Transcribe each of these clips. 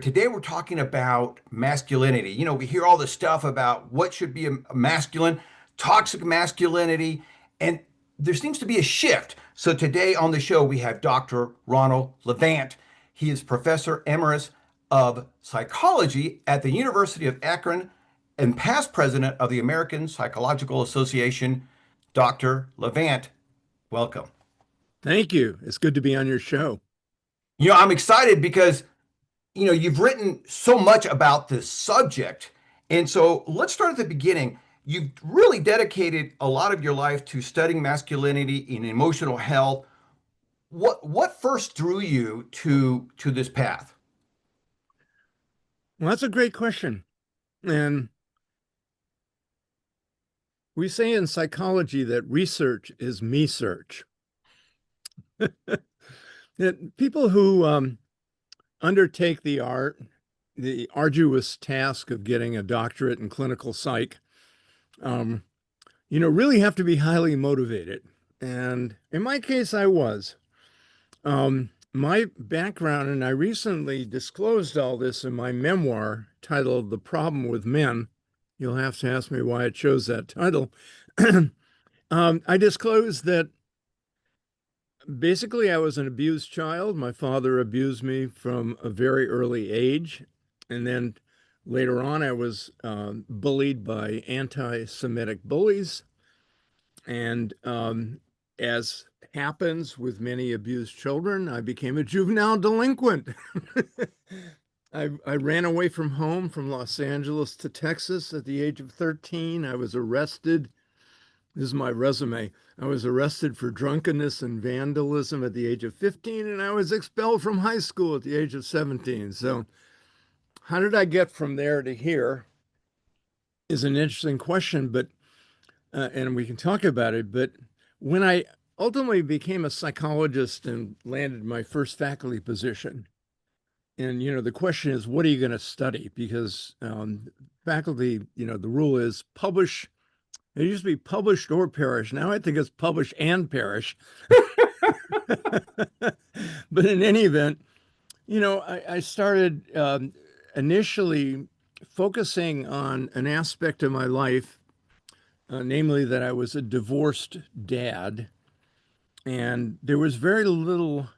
Today we're talking about masculinity. We hear all this stuff about what should be a masculine, toxic masculinity, and there seems to be a shift. So today on the show we have Dr. Ronald Levant. He is professor emeritus of psychology at the University of Akron and past president of the American Psychological Association. Dr. Levant, welcome. Thank you. It's good to be on your show. I'm excited because you've written so much about this subject. And so let's start at the beginning. You've really dedicated a lot of your life to studying masculinity and emotional health. What first drew you to this path? Well, that's a great question. And we say in psychology that research is me search. That people who undertake the arduous task of getting a doctorate in clinical psych, really have to be highly motivated. And in my case, I was. My background, and I recently disclosed all this in my memoir titled The Problem with Men. You'll have to ask me why I chose that title. I disclosed that basically I was an abused child. My father abused me from a very early age. And then later on, I was bullied by anti-Semitic bullies. And as happens with many abused children, I became a juvenile delinquent. I ran away from home from Los Angeles to Texas at the age of 13. I was arrested. This is my resume. I was arrested for drunkenness and vandalism at the age of 15, and I was expelled from high school at the age of 17. So how did I get from there to here is an interesting question, but and we can talk about it. But when I ultimately became a psychologist and landed my first faculty position, and the question is, what are you going to study? Because faculty, the rule is publish. It used to be published or perish. Now I think it's publish and perish. But in any event, I started initially focusing on an aspect of my life, namely that I was a divorced dad. And there was very little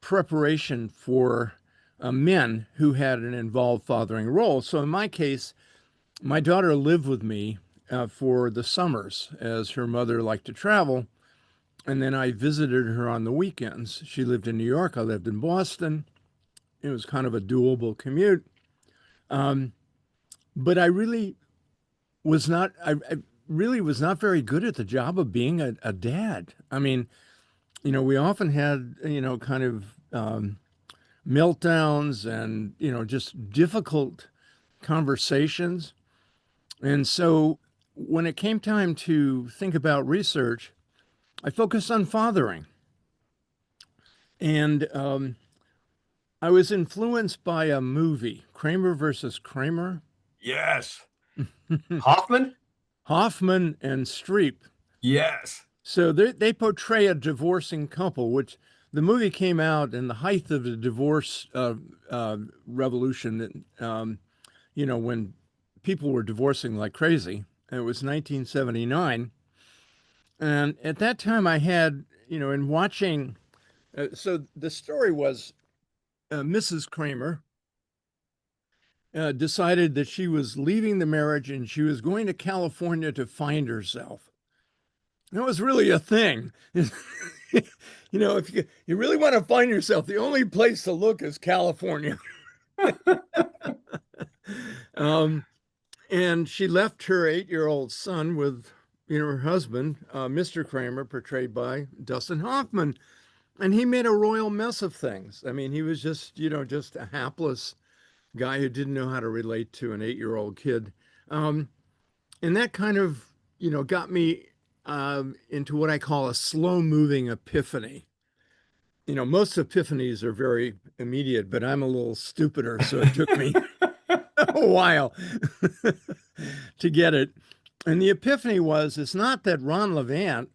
preparation for men who had an involved fathering role. So in my case, my daughter lived with me for the summers as her mother liked to travel. And then I visited her on the weekends. She lived in New York. I lived in Boston. It was kind of a doable commute. But I really I really was not very good at the job of being a dad. I mean, we often had, kind of meltdowns and, just difficult conversations. And so when it came time to think about research, I focused on fathering. And I was influenced by a movie, Kramer versus Kramer. Yes. Hoffman? Hoffman and Streep. Yes. So they portray a divorcing couple, which the movie came out in the height of the divorce revolution, when people were divorcing like crazy. It was 1979. And at that time I had, in watching, so the story was Mrs. Kramer decided that she was leaving the marriage and she was going to California to find herself. That was really a thing. If you really want to find yourself, the only place to look is California. And she left her 8-year-old son with, her husband, Mr. Kramer, portrayed by Dustin Hoffman. And he made a royal mess of things. I mean, he was just a hapless guy who didn't know how to relate to an 8-year-old kid. And that kind of, got me into what I call a slow-moving epiphany. Most epiphanies are very immediate, but I'm a little stupider, so it took me a while to get it. And the epiphany was, it's not that Ron Levant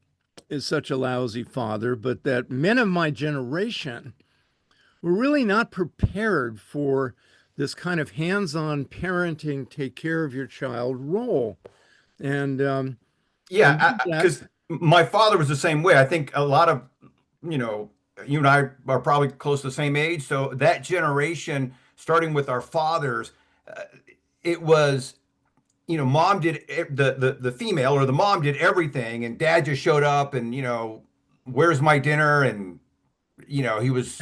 is such a lousy father, but that men of my generation were really not prepared for this kind of hands-on parenting, take care of your child role. And I Yeah, did that. because my father was the same way. I think a lot of, you know, you and I are probably close to the same age. So that generation, starting with our fathers, uh, it was, mom did the female or the mom did everything, and dad just showed up and, where's my dinner? And, he was,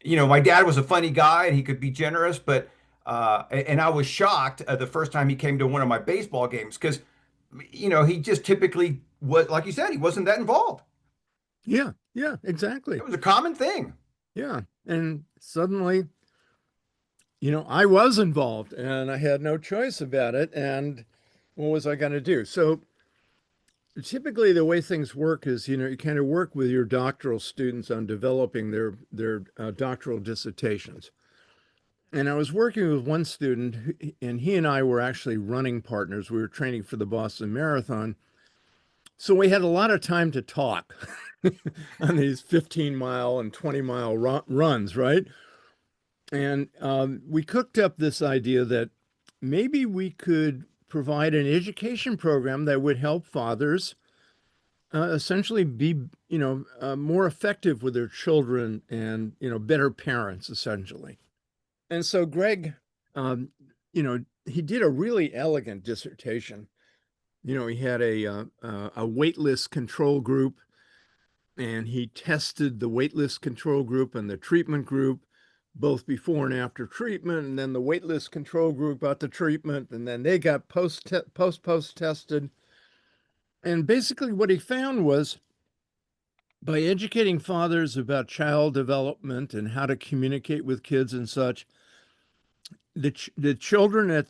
my dad was a funny guy and he could be generous, but and I was shocked the first time he came to one of my baseball games because he just typically was, like you said, he wasn't that involved. Yeah, yeah, It exactly. was a common thing. Yeah. And suddenly, I was involved and I had no choice about it. And what was I going to do? So typically the way things work is, you kind of work with your doctoral students on developing their doctoral dissertations. And I was working with one student, and he and I were actually running partners. We were training for the Boston Marathon. So we had a lot of time to talk on these 15-mile and 20-mile runs, right? And we cooked up this idea that maybe we could provide an education program that would help fathers essentially be, more effective with their children and, better parents, essentially. And so Greg, he did a really elegant dissertation. He had a waitlist control group, and he tested the waitlist control group and the treatment group, both before and after treatment, and then the waitlist control group got the treatment, and then they got post tested. And basically, what he found was by educating fathers about child development and how to communicate with kids and such, the children at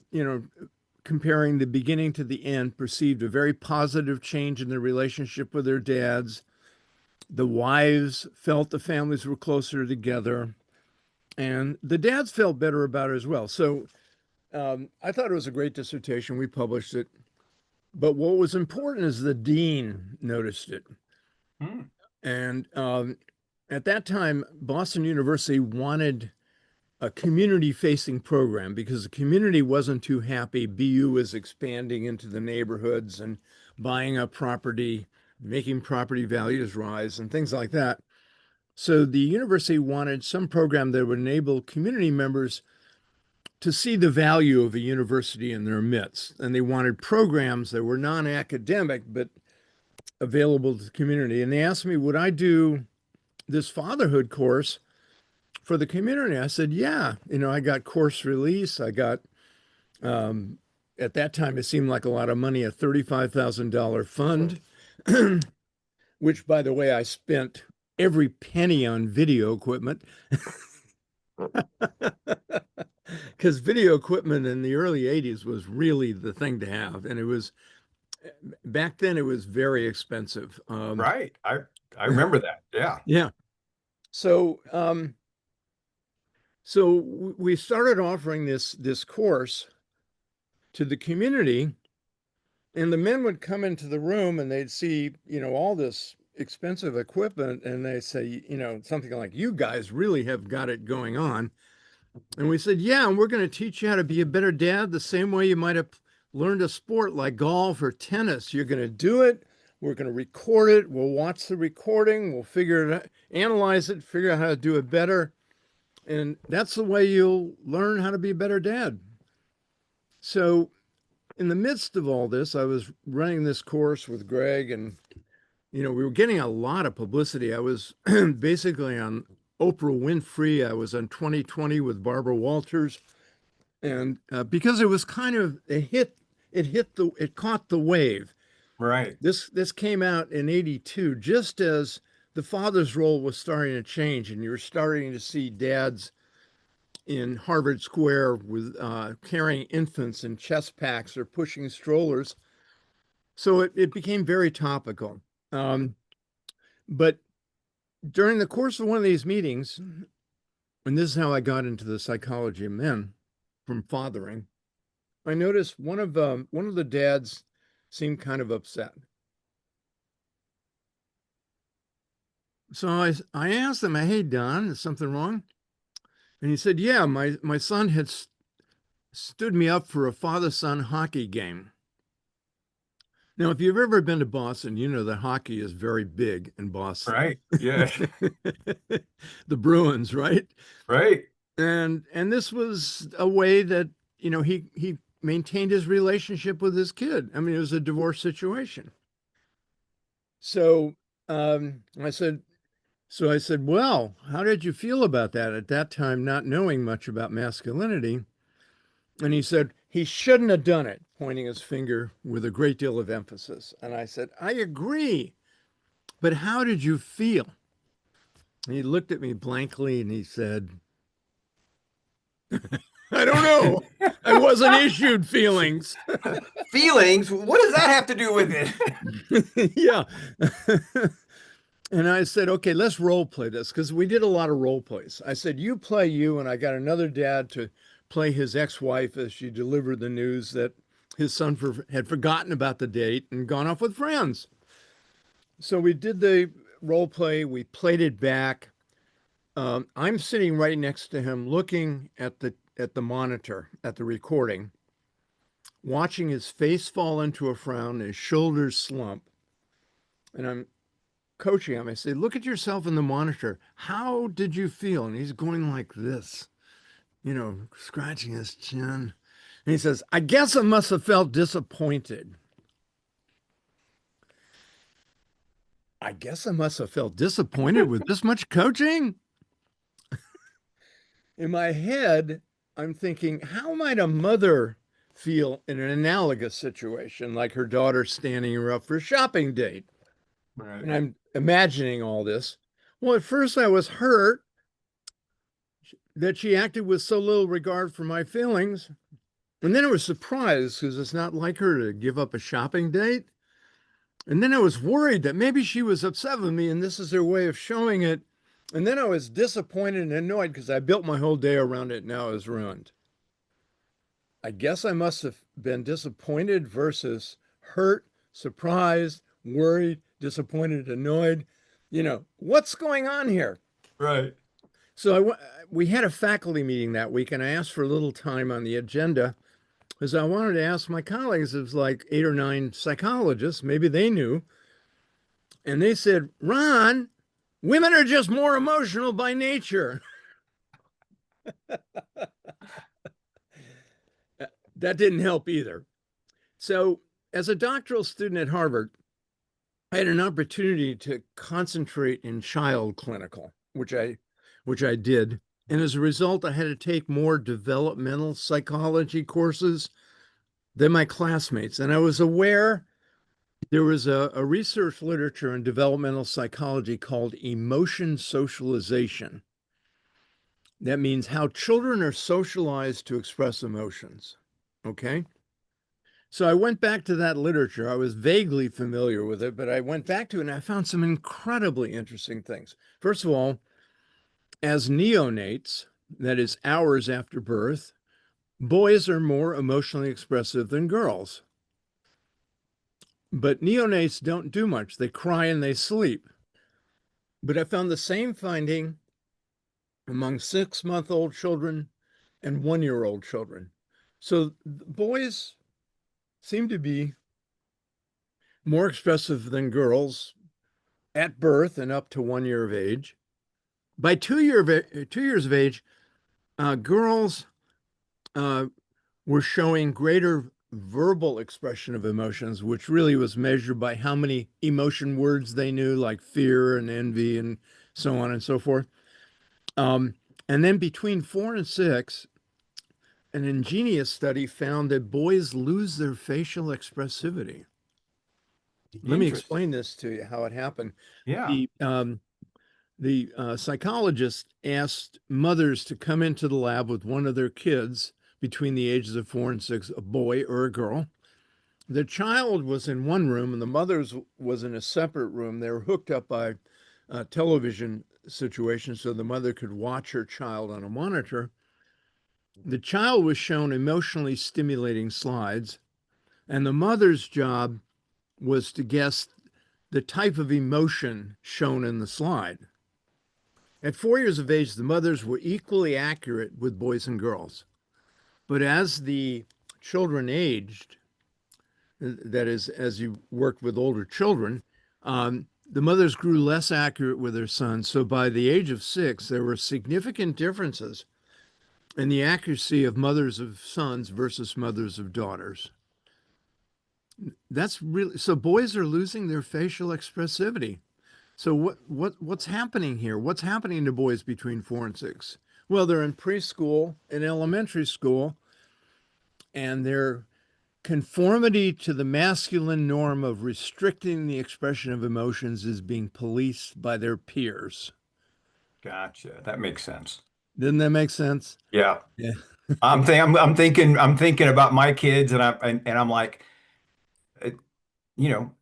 comparing the beginning to the end perceived a very positive change in their relationship with their dads. The wives felt the families were closer together, and the dads felt better about it as well. So I thought it was a great dissertation. We published it. But what was important is the dean noticed it. Hmm. And at that time, Boston University wanted a community facing program because the community wasn't too happy. BU was expanding into the neighborhoods and buying up property, making property values rise, and things like that. So the university wanted some program that would enable community members to see the value of a university in their midst. And they wanted programs that were non academic but available to the community. And they asked me, would I do this fatherhood course for the community? I said, yeah. I got course release. I got, at that time, it seemed like a lot of money, a $35,000 fund, which, by the way, I spent every penny on video equipment. Because video equipment in the early 80s was really the thing to have. And it was, back then, it was very expensive. Right. I remember that. Yeah. Yeah. So, so we started offering this course to the community, and the men would come into the room and they'd see, all this expensive equipment, and they say, something like, "You guys really have got it going on." And we said, "Yeah, and we're going to teach you how to be a better dad the same way you might have learned a sport like golf or tennis. You're going to do it. We're going to record it. We'll watch the recording. We'll figure it out, analyze it, figure out how to do it better. And that's the way you'll learn how to be a better dad." So, in the midst of all this, I was running this course with Greg, and we were getting a lot of publicity. I was basically on Oprah Winfrey. I was on 2020 with Barbara Walters, and because it was kind of it caught the wave. Right. This came out in '82, just as the father's role was starting to change, and you're starting to see dads in Harvard Square with carrying infants in chest packs or pushing strollers. So it became very topical. But during the course of one of these meetings, and this is how I got into the psychology of men from fathering, I noticed one of the dads seemed kind of upset. So I asked him, "Hey, Don, is something wrong?" And he said, "Yeah, my son had stood me up for a father-son hockey game. Now, if you've ever been to Boston, you know that hockey is very big in Boston. Right. Yeah. The Bruins, right? Right. And this was a way that, he maintained his relationship with his kid. I mean, it was a divorce situation. So I said, well, how did you feel about that at that time, not knowing much about masculinity? And he said, he shouldn't have done it, pointing his finger with a great deal of emphasis. And I said, I agree. But how did you feel? And he looked at me blankly and he said, I don't know. I wasn't issued feelings. Feelings? What does that have to do with it? Yeah. And I said, okay, let's role play this because we did a lot of role plays. I said, you play you, and I got another dad to play his ex-wife as she delivered the news that his son had forgotten about the date and gone off with friends. So we did the role play. We played it back. I'm sitting right next to him, looking at the monitor, at the recording, watching his face fall into a frown, his shoulders slump. And I'm coaching him. I say, look at yourself in the monitor. How did you feel? And he's going like this, scratching his chin. And he says, I guess I must have felt disappointed. I guess I must have felt disappointed with this much coaching. In my head, I'm thinking, how might a mother feel in an analogous situation, like her daughter standing her up for a shopping date? Right. And I'm imagining all this. Well, at first I was hurt that she acted with so little regard for my feelings. And then I was surprised because it's not like her to give up a shopping date. And then I was worried that maybe she was upset with me and this is her way of showing it. And then I was disappointed and annoyed because I built my whole day around it. Now it's ruined. I guess I must have been disappointed versus hurt, surprised, worried, disappointed, annoyed. What's going on here? Right. So we had a faculty meeting that week, and I asked for a little time on the agenda because I wanted to ask my colleagues. It was like 8 or 9 psychologists, maybe they knew. And they said, Ron, women are just more emotional by nature. That didn't help either. So, as a doctoral student at Harvard, I had an opportunity to concentrate in child clinical, which I did. And as a result, I had to take more developmental psychology courses than my classmates. And I was aware there was a research literature in developmental psychology called emotion socialization. That means how children are socialized to express emotions. Okay. So I went back to that literature. I was vaguely familiar with it, but I went back to it and I found some incredibly interesting things. First of all, as neonates, that is hours after birth, boys are more emotionally expressive than girls. But neonates don't do much. They cry and they sleep. But I found the same finding among 6-month-old children and 1-year-old children. So boys seem to be more expressive than girls at birth and up to 1 year of age. By 2 years of age, girls were showing greater verbal expression of emotions, which really was measured by how many emotion words they knew, like fear and envy and so on and so forth. And then between 4 and 6, an ingenious study found that boys lose their facial expressivity. Let me Interesting. explain this to you, how it happened. Yeah. The psychologist asked mothers to come into the lab with one of their kids between the ages of 4 and 6, a boy or a girl. The child was in one room and the mother's was in a separate room. They were hooked up by a television situation so the mother could watch her child on a monitor. The child was shown emotionally stimulating slides, and the mother's job was to guess the type of emotion shown in the slide. At 4 years of age, the mothers were equally accurate with boys and girls. But as the children aged, that is, as you worked with older children, the mothers grew less accurate with their sons. So by the age of 6, there were significant differences in the accuracy of mothers of sons versus mothers of daughters. That's really so boys are losing their facial expressivity. So what's happening here? What's happening to boys between 4 and 6? Well, they're in preschool and elementary school, and their conformity to the masculine norm of restricting the expression of emotions is being policed by their peers. Gotcha. That makes sense. Didn't that make sense? Yeah. Yeah. I'm thinking about my kids, and I'm like, it,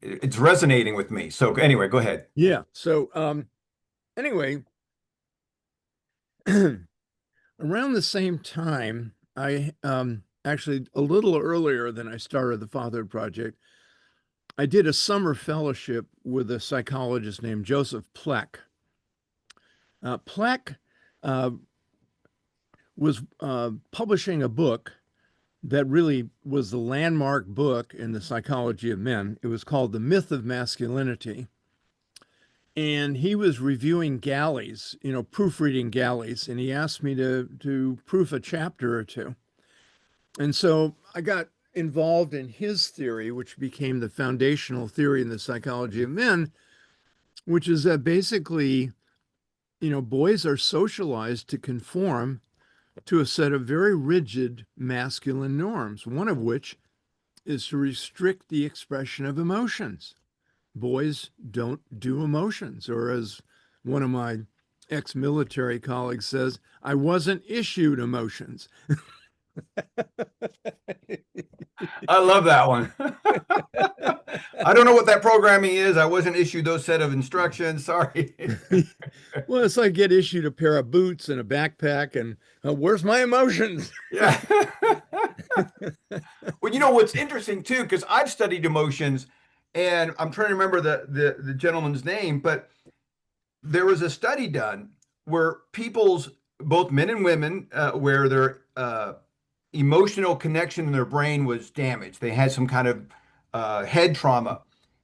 it's resonating with me. So anyway, go ahead. Yeah. So anyway, around the same time, I actually a little earlier than I started the Fatherhood Project, I did a summer fellowship with a psychologist named Joseph Pleck. Pleck was publishing a book that really was the landmark book in the psychology of men. It was called The Myth of Masculinity. And he was reviewing galleys, proofreading galleys, and he asked me to proof a chapter or two. And so I got involved in his theory, which became the foundational theory in the psychology of men, which is that basically, boys are socialized to conform to a set of very rigid masculine norms, one of which is to restrict the expression of emotions. Boys don't do emotions, or as one of my ex-military colleagues says, I wasn't issued emotions. I love that one. I don't know what that programming is. I wasn't issued those set of instructions. Sorry. Well, it's like get issued a pair of boots and a backpack, and where's my emotions? Yeah. Well, what's interesting too, because I've studied emotions, and I'm trying to remember the gentleman's name, but there was a study done where people's, both men and women, where their emotional connection in their brain was damaged. They had some kind of head trauma,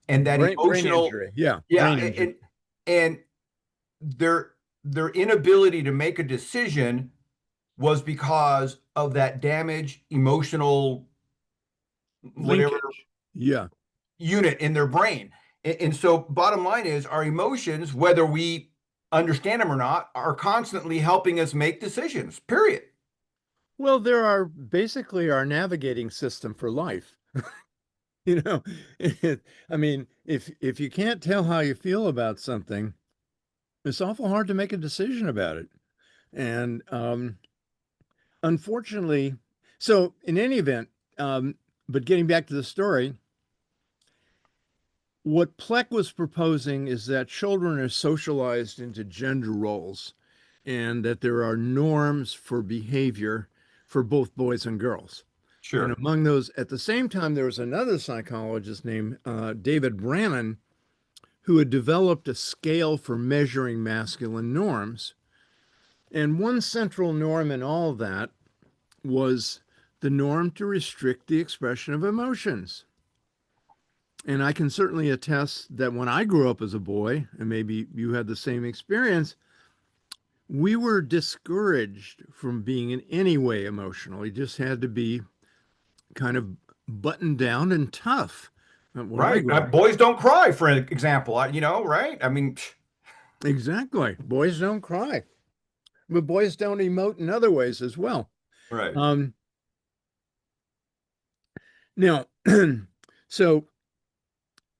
and that Brain emotional, injury. Yeah, yeah, brain injury. and their inability to make a decision was because of that damaged emotional whatever Linkage. Yeah. unit in their brain. And so bottom line is our emotions, whether we understand them or not, are constantly helping us make decisions, period. Well, there are basically our navigating system for life. You know, I mean, if you can't tell how you feel about something, it's awful hard to make a decision about it. And unfortunately, so in any event, but getting back to the story, what Pleck was proposing is that children are socialized into gender roles and that there are norms for behavior for both boys and girls. And Sure. among those, at the same time, there was another psychologist named David Brannon who had developed a scale for measuring masculine norms. And one central norm in all of that was the norm to restrict the expression of emotions. And I can certainly attest that when I grew up as a boy, and maybe you had the same experience, we were discouraged from being in any way emotional. You just had to be kind of buttoned down and tough when I Right. grew up. Boys don't cry, for example. Right? I mean, Exactly. Boys don't cry, but boys don't emote in other ways as well. right. Um, now, so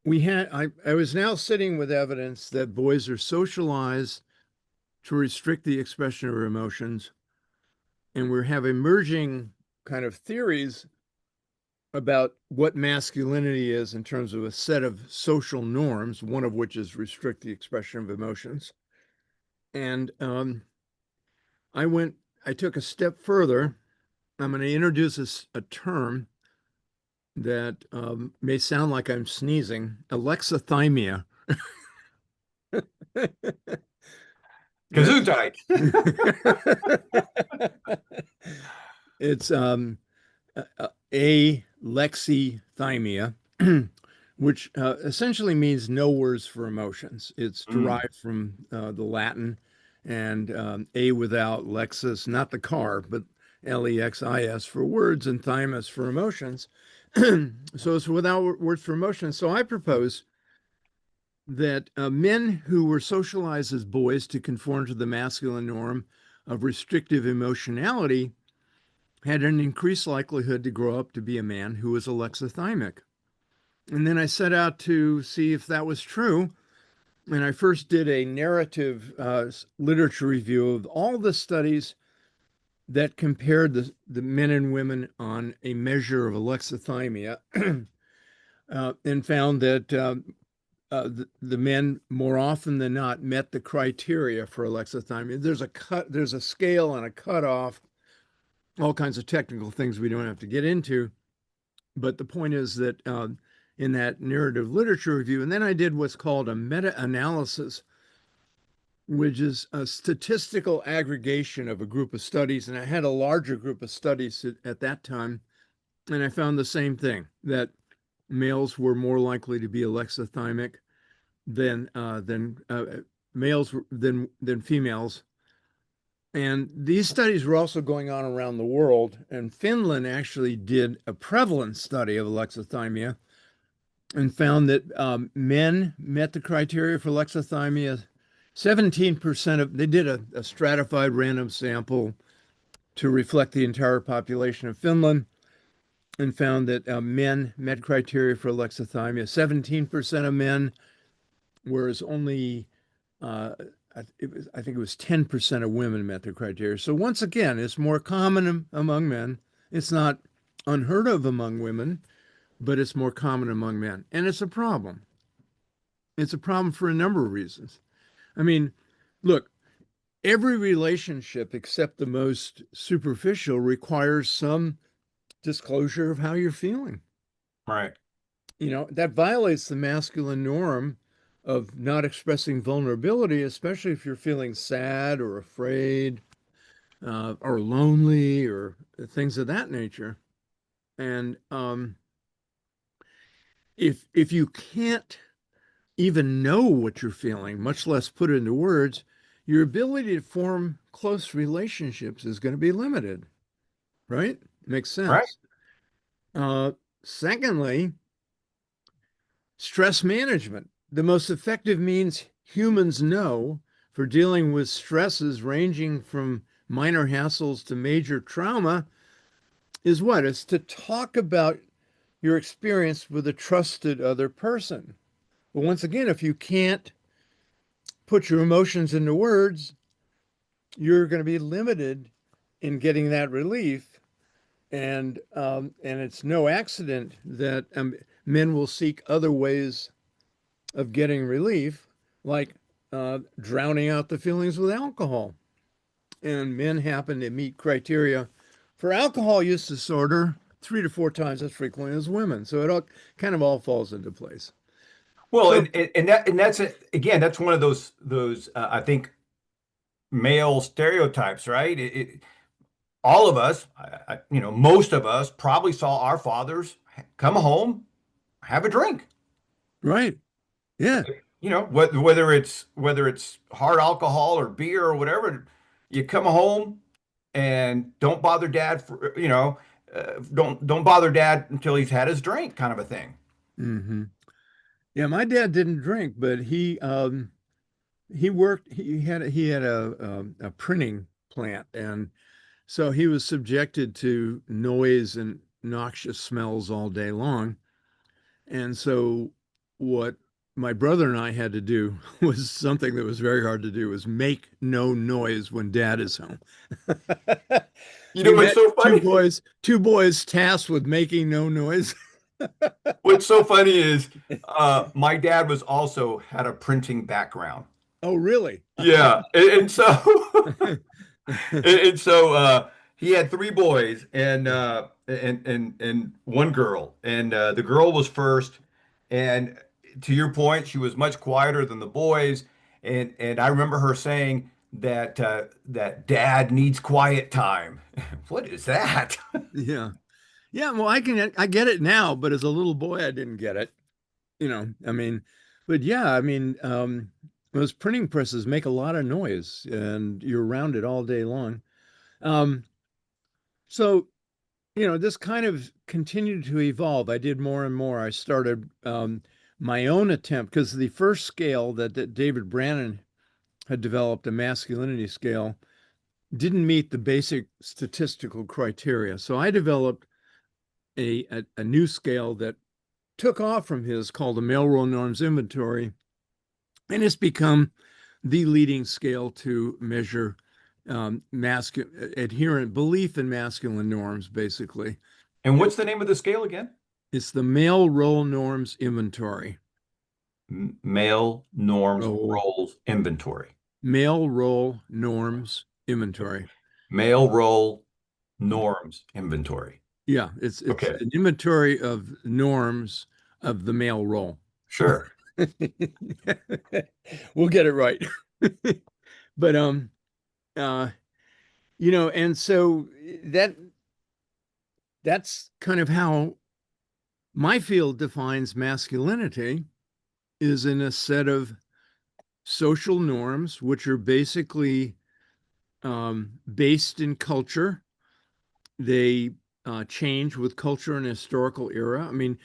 I was now sitting with evidence that boys are socialized to restrict the expression of our emotions, and we have emerging kind of theories about what masculinity is in terms of a set of social norms, one of which is restrict the expression of emotions. And I took a step further. I'm going to introduce a term that may sound like I'm sneezing, alexithymia. Gesundheit. It's alexithymia, which essentially means no words for emotions. It's Mm, derived from the Latin, and a without lexis, not the car, but Lexis for words and thymus for emotions. So it's without words for emotions. So I propose that men who were socialized as boys to conform to the masculine norm of restrictive emotionality had an increased likelihood to grow up to be a man who was alexithymic. And then I set out to see if that was true. And I first did a narrative literature review of all the studies that compared the men and women on a measure of alexithymia and found that the men more often than not met the criteria for alexithymia. There's a scale and a cutoff, all kinds of technical things we don't have to get into. But the point is that in that narrative literature review, and then I did what's called a meta-analysis, which is a statistical aggregation of a group of studies. And I had a larger group of studies at that time, and I found the same thing, that males were more likely to be alexithymic than males than females. And these studies were also going on around the world. And Finland actually did a prevalence study of alexithymia and found that men met the criteria for alexithymia. 17% of, they did a stratified random sample to reflect the entire population of Finland and found that men met criteria for alexithymia. 17% of men, whereas only I think it was 10% of women met the criteria. So once again, it's more common among men. It's not unheard of among women, but it's more common among men. And it's a problem. It's a problem for a number of reasons. I mean, look, every relationship except the most superficial requires some disclosure of how you're feeling. right. You know, that violates the masculine norm of not expressing vulnerability, especially if you're feeling sad or afraid or lonely or things of that nature. And if you can't even know what you're feeling, much less put it into words, your ability to form close relationships is going to be limited, right? Makes Right. sense. Uh, Secondly, stress management. The most effective means humans know for dealing with stresses ranging from minor hassles to major trauma is what? It's to talk about your experience with a trusted other person. But once again, if you can't put your emotions into words, you're going to be limited in getting that relief. And it's no accident that men will seek other ways of getting relief, like drowning out the feelings with alcohol. And men happen to meet criteria for alcohol use disorder 3 to 4 times as frequently as women. So it all kind of all falls into place. Well, So, and that's again, that's one of those I think male stereotypes, right? All of us, most of us probably saw our fathers come home, have a drink. right. Yeah. Whether it's hard alcohol or beer or whatever, you come home and don't bother dad don't bother dad until he's had his drink, kind of a thing. Hmm. Yeah, my dad didn't drink, but he worked he had a printing plant, and so he was subjected to noise and noxious smells all day long. And so what my brother and I had to do was something that was very hard to do, was make no noise when dad is home. You know You what's met so two funny? boys, two boys tasked with making no noise. What's so funny is my dad was also had a printing background. Oh, really? Yeah, and so and so he had three boys and one girl, and the girl was first. And to your point, she was much quieter than the boys. And I remember her saying, that dad needs quiet time. What is that? Yeah. Yeah, well, I get it now, but as a little boy I didn't get it. I mean, but yeah, I mean, those printing presses make a lot of noise and you're around it all day long. Um, so, this kind of continued to evolve. I did more and more. I started my own attempt because the first scale that David Brannon had developed, a masculinity scale, didn't meet the basic statistical criteria. So I developed a new scale that took off from his called the Male Role Norms Inventory, and it's become the leading scale to measure adherent belief in masculine norms, basically. And what's the name of the scale again? It's the Male Role Norms Inventory. Male norms Oh, roles inventory. Male Role Norms Inventory. Male role norms inventory. Yeah, it's Okay, an inventory of norms of the male role. sure. We'll get it right. But uh and so that's kind of how my field defines masculinity, is in a set of social norms which are basically based in culture. They change with culture and historical era. I mean,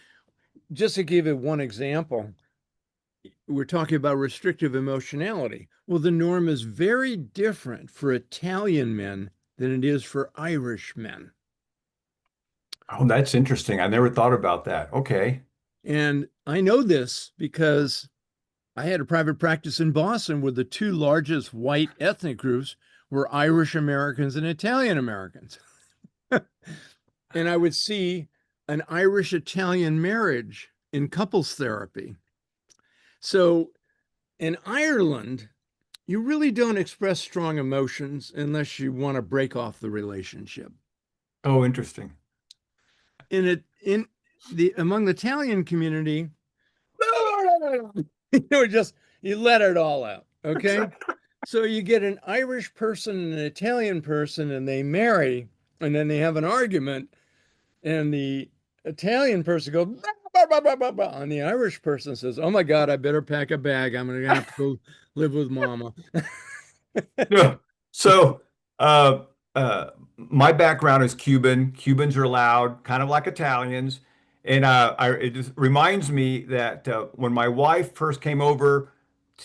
just to give you one example, we're talking about restrictive emotionality. Well, the norm is very different for Italian men than it is for Irish men. Oh, that's interesting. I never thought about that. Okay. And I know this because I had a private practice in Boston where the two largest white ethnic groups were Irish Americans and Italian Americans. And I would see an Irish Italian marriage in couples therapy. So in Ireland, you really don't express strong emotions unless you want to break off the relationship. Oh, interesting. In the among the Italian community, just you let it all out. Okay. So you get an Irish person and an Italian person, and they marry, and then they have an argument, and the Italian person goes, bah, bah, bah, bah, bah, and the Irish person says, "Oh my God, I better pack a bag. I'm gonna have to go live with mama." Yeah. So, uh, my background is Cuban. Cubans are loud, kind of like Italians. And it just reminds me that when my wife first came over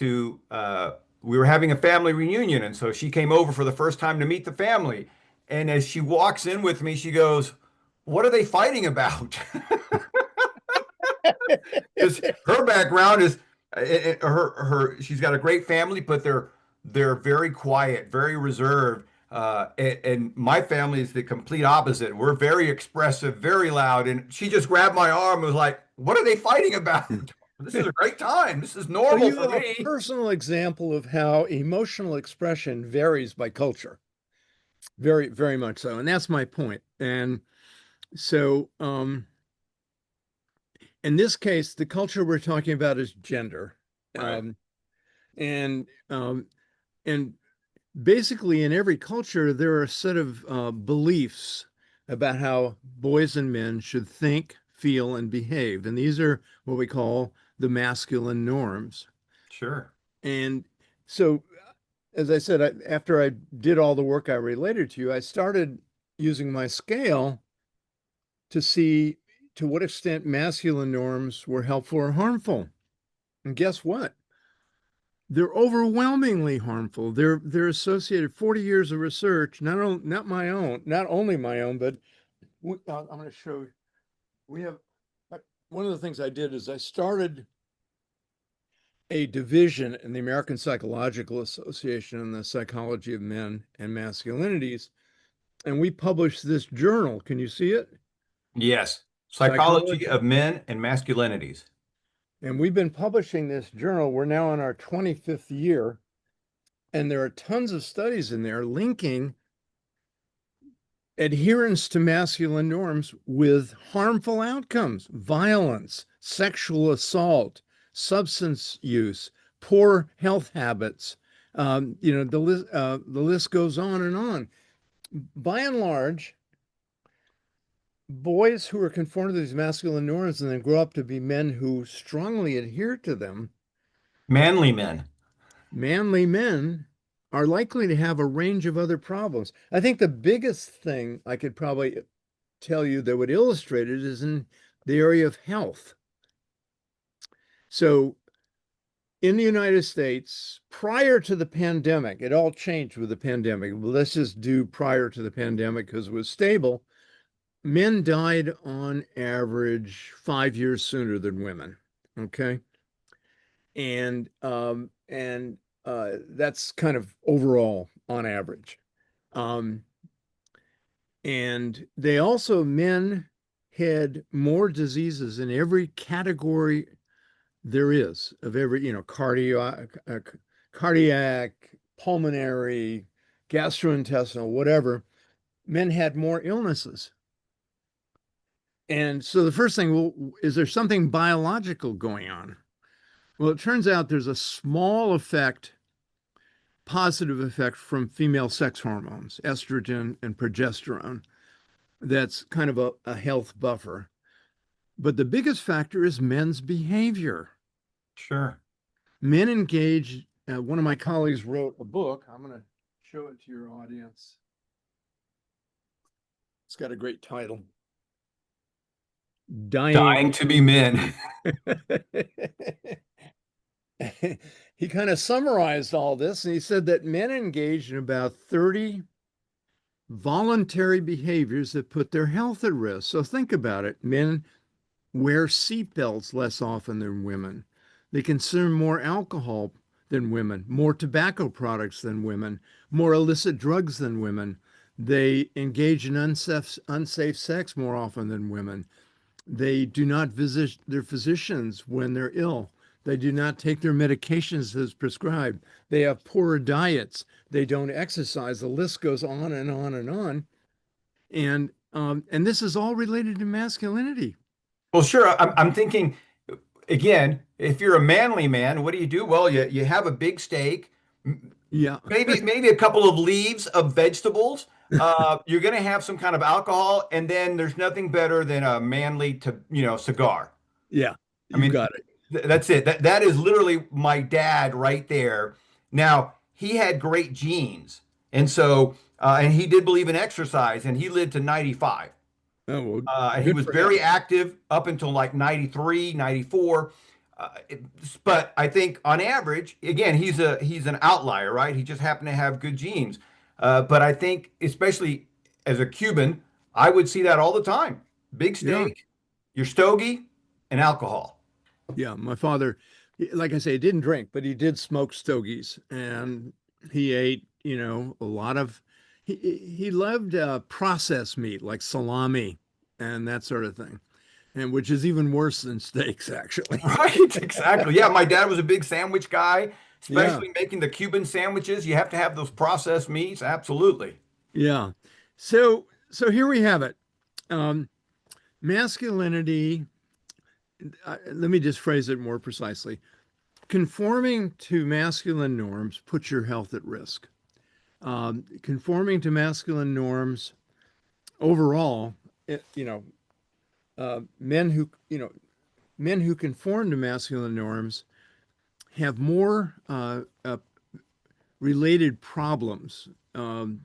we were having a family reunion. And so she came over for the first time to meet the family. And as she walks in with me, she goes, "What are they fighting about?" Because her background is she's got a great family, but they're very quiet, very reserved. And my family is the complete opposite. We're very expressive, very loud. And she just grabbed my arm and was like, "What are they fighting about?" This is a great time. This is So normal you for have a me. personal example of how emotional expression varies by culture. Very, very much so. And that's my point. And so in this case, the culture we're talking about is gender. Right. Um, and um, and basically in every culture, there are a set of beliefs about how boys and men should think, feel, and behave. And these are what we call the masculine norms. Sure. And so, as I said, after I did all the work I related to, I started using my scale to see to what extent masculine norms were helpful or harmful. And guess what? They're overwhelmingly harmful. They're associated 40 years of research, not my own, not only my own, but I'm going to show you. We have one of the things I did is I started a division in the American Psychological Association in the psychology of men and masculinities, and we published this journal. Can you see it? Yes. Psychology Psychology. of Men and Masculinities. And we've been publishing this journal. We're now in our 25th year, and there are tons of studies in there linking adherence to masculine norms with harmful outcomes, violence, sexual assault, substance use, poor health habits, The list goes on and on. By and large, boys who are conformed to these masculine norms and then grow up to be men who strongly adhere to them, Manly men. manly men, are likely to have a range of other problems. I think the biggest thing I could probably tell you that would illustrate it is in the area of health. So in the United States, prior to the pandemic, it all changed with the pandemic. Well, let's just do prior to the pandemic because it was stable. Men died on average 5 years sooner than women. Okay. And that's kind of overall on average. Um, and they also, men had more diseases in every category there is of every, cardiac, pulmonary, gastrointestinal, whatever. Men had more illnesses. And so the first thing, well, is there something biological going on? Well, it turns out there's a small effect, positive effect from female sex hormones, estrogen and progesterone. That's kind of a health buffer. But the biggest factor is men's behavior. Sure. Men engage, one of my colleagues wrote a book. I'm going to show it to your audience. It's got a great title. Dying. Dying to be men. He kind of summarized all this and he said that men engage in about 30 voluntary behaviors that put their health at risk. So think about it. Men wear seatbelts less often than women. They consume more alcohol than women, more tobacco products than women, more illicit drugs than women. They engage in unsafe sex more often than women. They do not visit their physicians when they're ill. They do not take their medications as prescribed. They have poorer diets. They don't exercise. The list goes on and on and on. And this is all related to masculinity. Well, sure. I'm thinking again, if you're a manly man, what do? Well, you have a big steak, Yeah. maybe a couple of leaves of vegetables. You're going to have some kind of alcohol, and then there's nothing better than a manly cigar. Yeah. I You mean, got it. that's it. That is literally my dad right there. Now, he had great genes, and so and he did believe in exercise, and he lived to 95. Oh, well, And he good was for him. very active up until like 93, 94. But I think on average, again, he's an outlier, right? He just happened to have good genes. But I think, especially as a Cuban, I would see that all the time. Big Yeah. steak, your stogie, and alcohol. Yeah. My father, like I say, he didn't drink, but he did smoke stogies and he ate, a lot of, he loved processed meat like salami and that sort of thing. And which is even worse than steaks, actually. Right, exactly. Yeah, my dad was a big sandwich guy, Yeah. especially making the Cuban sandwiches. You have to have those processed meats. Absolutely. Yeah. So here we have it. Um, Masculinity, let me just phrase it more precisely. Conforming to masculine norms puts your health at risk. Conforming to masculine norms overall, it, you know, men who, men who conform to masculine norms have more related problems of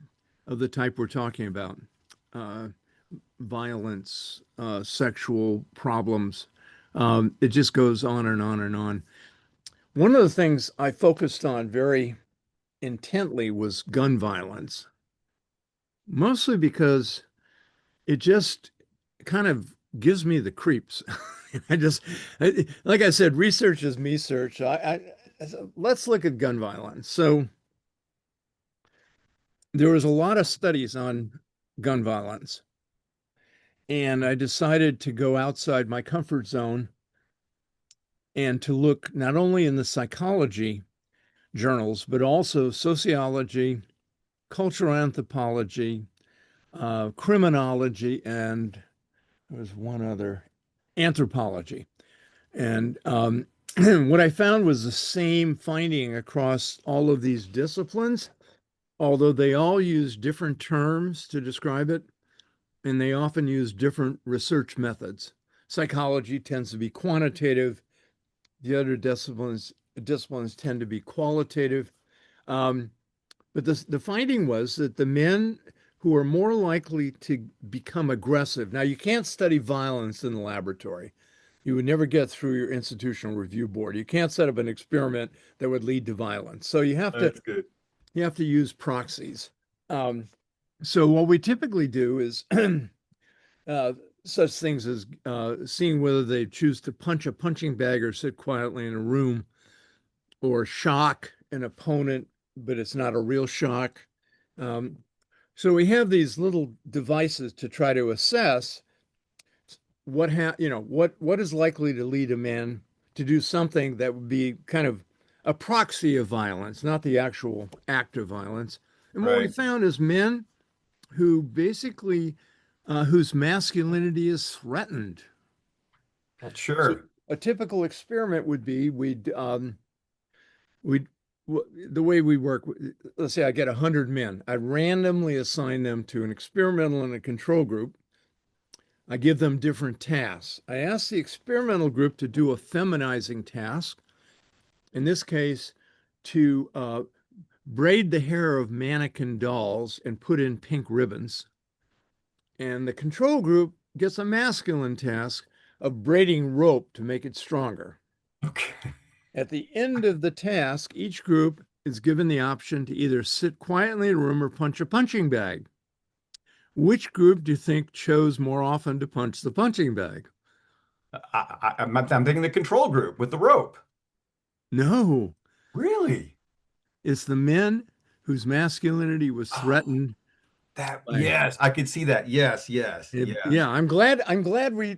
the type we're talking about. Uh, Violence, sexual problems. It just goes on and on and on. One of the things I focused on very intently was gun violence, mostly because it just kind of gives me the creeps. I just, like I said, research is me search. Let's look at gun violence. So there was a lot of studies on gun violence, and I decided to go outside my comfort zone and to look not only in the psychology journals, but also sociology, cultural anthropology, criminology, and there was one other, anthropology. And what I found was the same finding across all of these disciplines, although they all use different terms to describe it, and they often use different research methods. Psychology tends to be quantitative. The other disciplines tend to be qualitative. Um, but the finding was that the men who are more likely to become aggressive. Now, you can't study violence in the laboratory. You would never get through your institutional review board. You can't set up an experiment that would lead to violence. So That's good. you have to use proxies. Um, so what we typically do is uh, such things as seeing whether they choose to punch a punching bag or sit quietly in a room, or shock an opponent, but it's not a real shock. Um, so we have these little devices to try to assess what is likely to lead a man to do something that would be kind of a proxy of violence, not the actual act of violence. And what we Right. found is men who basically whose masculinity is threatened. Well, So sure. a typical experiment would be we'd the way we work. Let's say I get 100 men. I randomly assign them to an experimental and a control group. I give them different tasks. I ask the experimental group to do a feminizing task. In this case, to braid the hair of mannequin dolls and put in pink ribbons. And the control group gets a masculine task of braiding rope to make it stronger. Okay. At the end of the task, each group is given the option to either sit quietly in a room or punch a punching bag. Which group do you think chose more often to punch the punching bag? I'm thinking the control group with the rope. No, Really? it's the men whose masculinity was Oh, threatened that, by yes, I could see that. Yes, yes, it. yes. Yeah, I'm glad we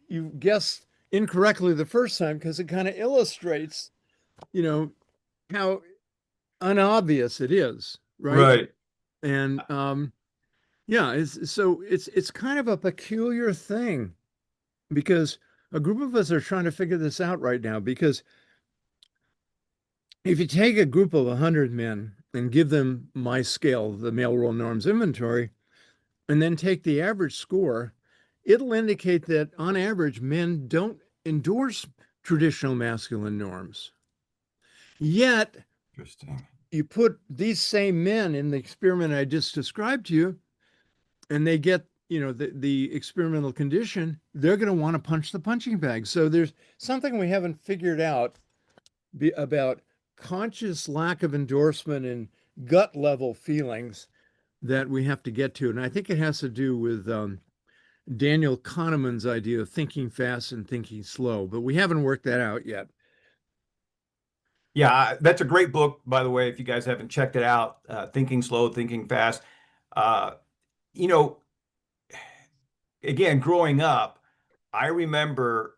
you guessed incorrectly the first time because it kind of illustrates, you know, how unobvious it is, right? Right. And yeah, it's kind of a peculiar thing because a group of us are trying to figure this out right now because if you take a group of 100 men and give them my scale, the male role norms inventory, and then take the average score, it'll indicate that on average, men don't endorse traditional masculine norms. Yet, Interesting. you put these same men in the experiment I just described to you, and they get, the experimental condition, they're going to want to punch the punching bag. So there's something we haven't figured out about conscious lack of endorsement and gut level feelings that we have to get to. And I think it has to do with Daniel Kahneman's idea of thinking fast and thinking slow, but we haven't worked that out yet. Yeah, that's a great book, by the way, if you guys haven't checked it out, Thinking Slow, Thinking Fast. Uh, you know, again, growing up, I remember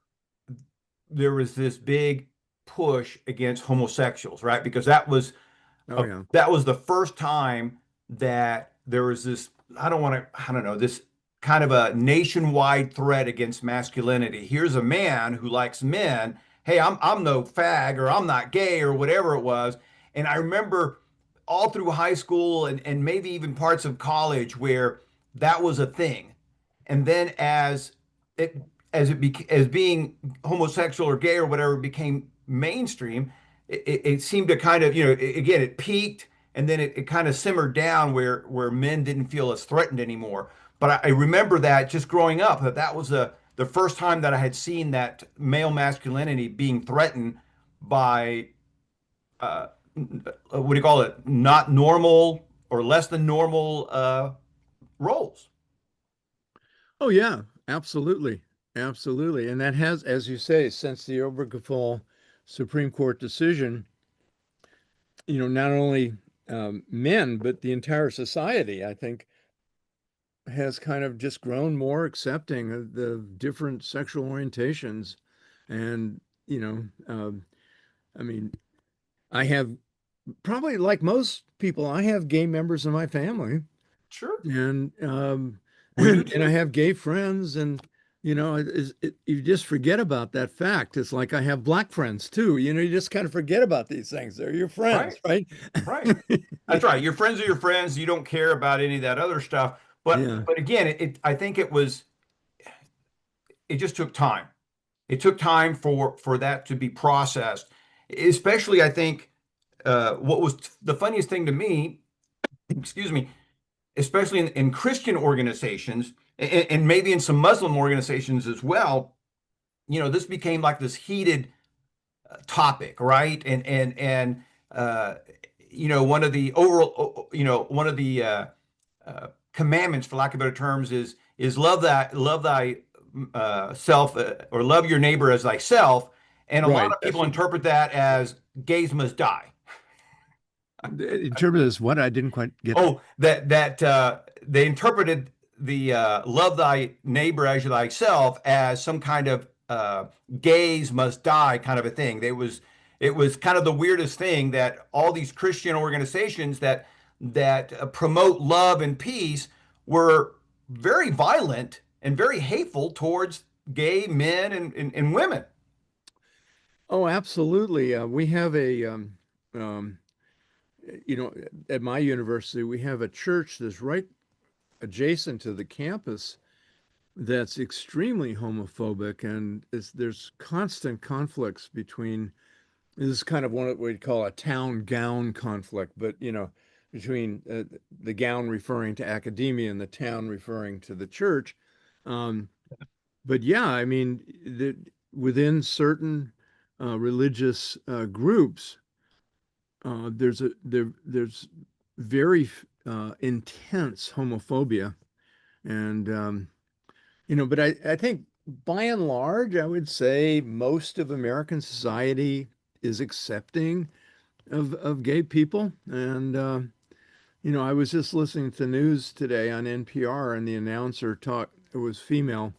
there was this big push against homosexuals, right? Because Oh, yeah. that was the first time that there was this, I don't know, this kind of a nationwide threat against masculinity. Here's a man who likes men. Hey, I'm no fag or I'm not gay or whatever it was. And I remember all through high school and maybe even parts of college where that was a thing. And then it as being homosexual or gay or whatever became mainstream, it seemed to kind of, again, it peaked and then it kind of simmered down where men didn't feel as threatened anymore. But I remember that just growing up, that was the first time that I had seen that male masculinity being threatened by what do you call it? Not normal or less than normal roles. Oh, yeah, absolutely. Absolutely. And that has, as you say, since the Obergefell Supreme Court decision, not only men, but the entire society, I think, has kind of just grown more accepting of the different sexual orientations. And, you know, um, I mean, I have probably like most people, I have gay members of my family Sure. and We do and I too. have gay friends and You just forget about that fact. It's like I have black friends too. You just kind of forget about these things. They're your Right, friends, right? right. That's right. Your friends are your friends. You don't care about any of that other stuff. Yeah. But again, I think it just took time. It took time for that to be processed. Especially, I think what was the funniest thing to me, excuse me, especially in Christian organizations and maybe in some Muslim organizations as well, this became like this heated topic, right? And uh, one of the overall, one of the commandments, for lack of better terms, is love thy self or love your neighbor as thyself. And a lot Right. of people interpret that as gays must die. Interpret as what? I didn't quite get that. Oh, that they interpreted the love thy neighbor as thyself as some kind of gays must die kind of a thing. It was kind of the weirdest thing that all these Christian organizations that promote love and peace were very violent and very hateful towards gay men and women. Oh, absolutely. We have um, at my university, we have a church that's right adjacent to the campus that's extremely homophobic, and there's constant conflicts between. This is kind of what we'd call a town gown conflict, but between the gown referring to academia and the town referring to the church. Um, but yeah, I mean, within certain religious groups, there's very intense homophobia, and but I think by and large, I would say most of American society is accepting of gay people. And I was just listening to news today on NPR, and the announcer talked, it was female,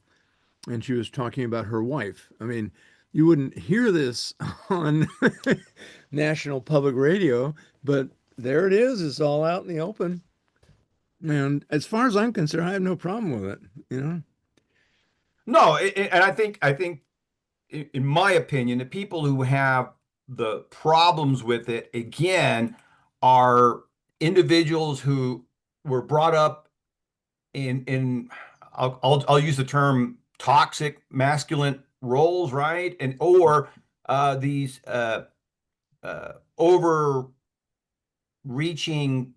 and she was talking about her wife. I mean, you wouldn't hear this on national public radio, but there it is. It's all out in the open. And as far as I'm concerned, I have no problem with it. No, and I think in my opinion, the people who have the problems with it again are individuals who were brought up in I'll use the term toxic masculine roles, right? And or these overreaching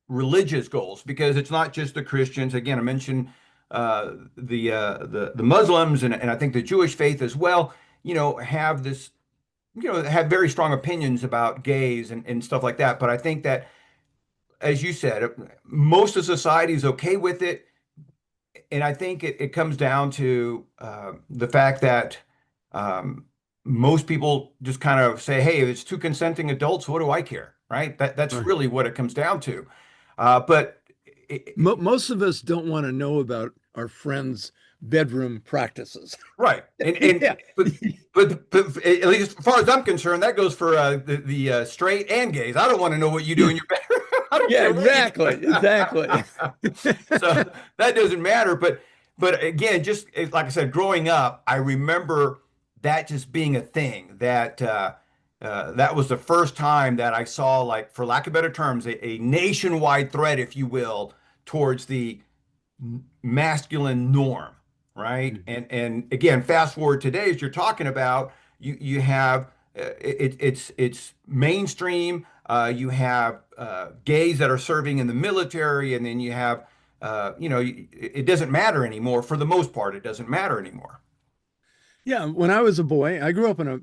religious goals, because it's not just the Christians. Again, I mentioned the Muslims and I think the Jewish faith as well. Have this have very strong opinions about gays and stuff like that. But I think that, as you said, most of society is okay with it. And I think it comes down to the fact that um, most people just kind of say, hey, if it's two consenting adults, what do I care? Right? That's Right. really what it comes down to. But Most of us don't want to know about our friends' bedroom practices. right. And Yeah. but at least as far as I'm concerned, that goes for the straight and gays. I don't want to know what you do Yeah. in your bedroom. I don't Yeah, care what you do. exactly. Exactly. So that doesn't matter. But again, just like I said, growing up, I remember that just being a thing that was the first time that I saw, like, for lack of better terms, a nationwide threat, if you will, towards the masculine norm, right? And again, fast forward today, as you're talking about, you have it's mainstream. You have gays that are serving in the military, and then you have it doesn't matter anymore. For the most part, it doesn't matter anymore. Yeah, when I was a boy, I grew up in a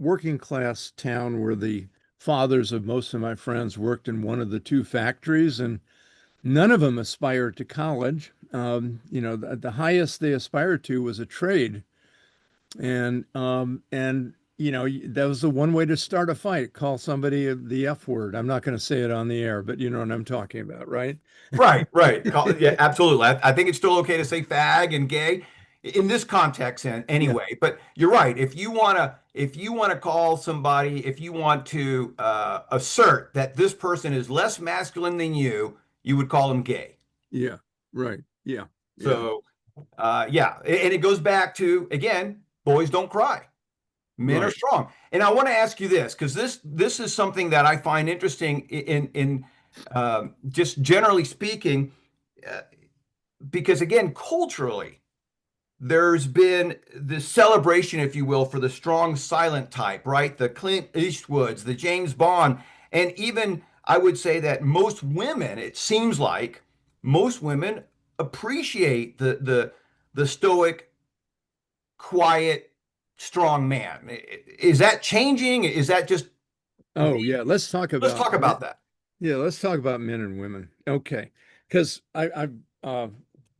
working class town where the fathers of most of my friends worked in one of the two factories, and none of them aspired to college. The highest they aspired to was a trade. And that was the one way to start a fight. Call somebody the F word. I'm not going to say it on the air, but you know what I'm talking about, right? Right, right. Yeah, absolutely. I think it's still okay to say fag and gay in this context and Yeah, anyway. But you're right. If you wanna call somebody, if you want to assert that this person is less masculine than you would call them gay. yeah, right. Yeah, yeah. So. Yeah, and it goes back to again, boys don't cry, men are Right. strong. And I want to ask you this because this is something that I find interesting in just generally speaking, uh, because again, culturally, there's been this celebration, if you will, for the strong silent type, right? The Clint Eastwoods, the James Bond, and even I would say that most women, it seems like most women appreciate the stoic, quiet, strong man. Is that changing? Is that just the? Oh yeah, Let's talk about that. let's talk about men and women. Okay. Because I uh,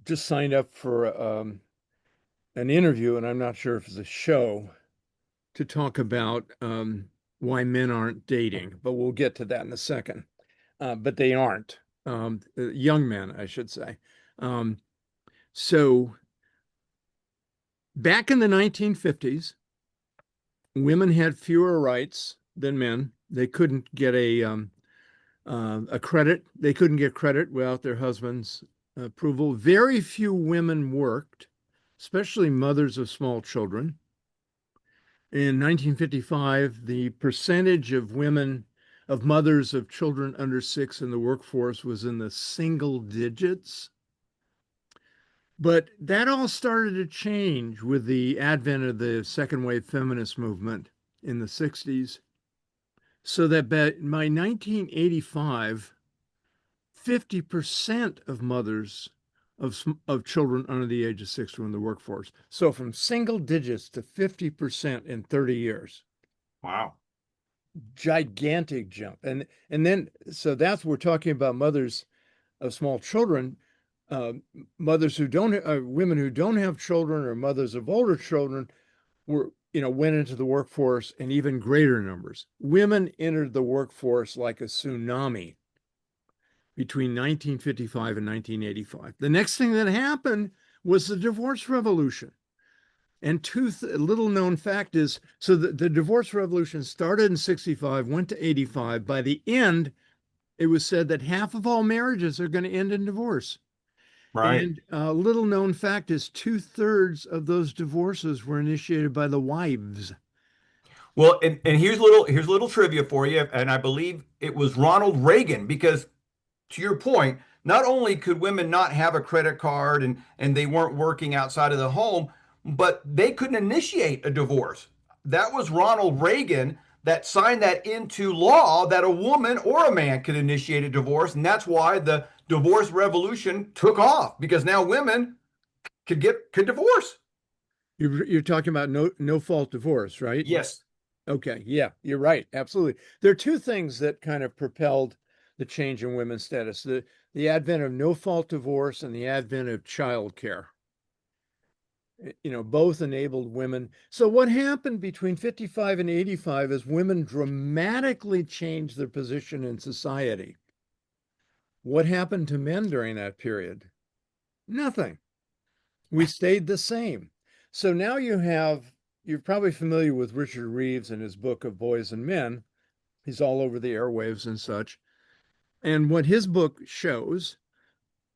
just signed up for an interview, and I'm not sure if it's a show to talk about why men aren't dating, but we'll get to that in a second. But they aren't. Young men, I should say. Um, so back in the 1950s, women had fewer rights than men. They couldn't get a credit. They couldn't get credit without their husband's approval. Very few women worked, especially mothers of small children. In 1955, the percentage of women, of mothers of children under 6 in the workforce was in the single digits. But that all started to change with the advent of the second wave feminist movement in the 60s. So that by 1985, 50% of mothers of children under the age of 6 were in the workforce. So from single digits to 50% in 30 years. Wow. Gigantic jump. And then so that's we're talking about mothers of small children, uh, mothers who don't women who don't have children or mothers of older children were went into the workforce in even greater numbers. Women entered the workforce like a tsunami between 1955 and 1985. The next thing that happened was the divorce revolution. And little known fact is so the divorce revolution started in 65, went to 85. By the end, it was said that half of all marriages are going to end in divorce. Right. And little known fact is 2/3 of those divorces were initiated by the wives. Well, and here's a little trivia for you, and I believe it was Ronald Reagan because to your point, not only could women not have a credit card and they weren't working outside of the home, but they couldn't initiate a divorce. That was Ronald Reagan that signed that into law that a woman or a man could initiate a divorce, and that's why the divorce revolution took off because now women could divorce. You're talking about no fault divorce, right? Yes. Okay, yeah, you're right. Absolutely. There are two things that kind of propelled the change in women's status. The advent of no fault divorce and the advent of childcare. Both enabled women. So what happened between 55 and 85 is women dramatically changed their position in society. What happened to men during that period? Nothing. We stayed the same. So now you're probably familiar with Richard Reeves and his book of Boys and Men. He's all over the airwaves and such. And what his book shows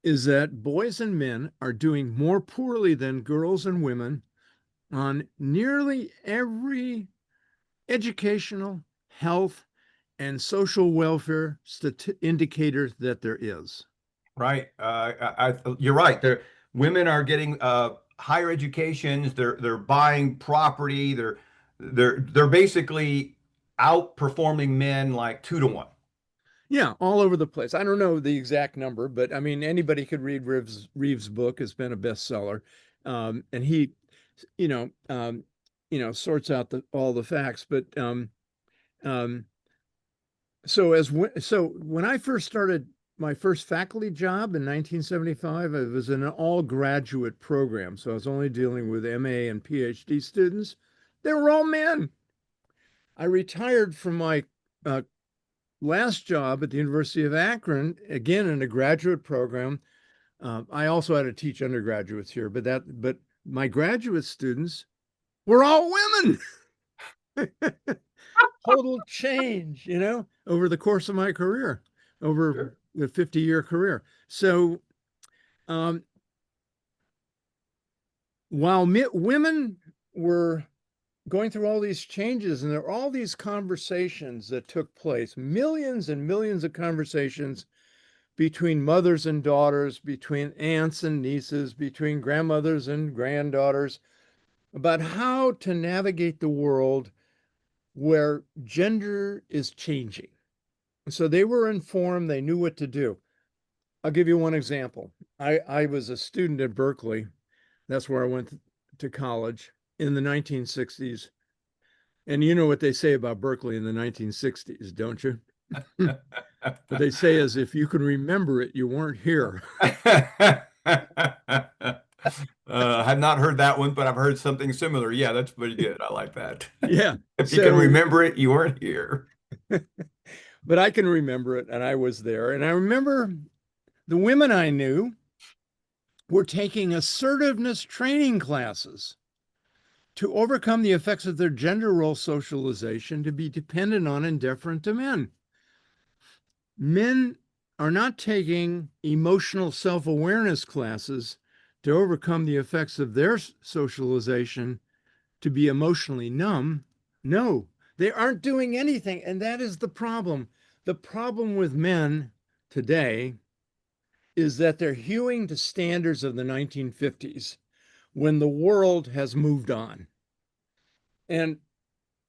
is that boys and men are doing more poorly than girls and women on nearly every educational, health, and social welfare indicator that there is. Right. You're right. Women are getting higher educations. They're buying property. They're basically outperforming men like 2 to 1. Yeah, all over the place. I don't know the exact number, but I mean, anybody could read Reeves' book. It's been a bestseller. And he, you know, um, sorts out all the facts. But um, so when I first started my first faculty job in 1975, it was in an all graduate program. So I was only dealing with MA and PhD students. They were all men. I retired from my uh, last job at the University of Akron, again in a graduate program. I also had to teach undergraduates here, but my graduate students were all women. Total change, over the course of my career, over Sure. the 50-year career. So, um, while women were going through all these changes, and there are all these conversations that took place, millions and millions of conversations between mothers and daughters, between aunts and nieces, between grandmothers and granddaughters, about how to navigate the world where gender is changing. So they were informed, they knew what to do. I'll give you one example. I was a student at Berkeley. That's where I went to college in the 1960s. And you know what they say about Berkeley in the 1960s, don't you? What they say is if you can remember it, you weren't here. I've not heard that one, but I've heard something similar. Yeah, that's pretty good. I like that. Yeah. If you can So, remember it, you weren't here. but I can remember it, and I was there. And I remember the women I knew were taking assertiveness training classes to overcome the effects of their gender role socialization to be dependent on and deferent to men. Men are not taking emotional self-awareness classes to overcome the effects of their socialization to be emotionally numb. No, they aren't doing anything. And that is the problem. The problem with men today is that they're hewing to standards of the 1950s when the world has moved on. And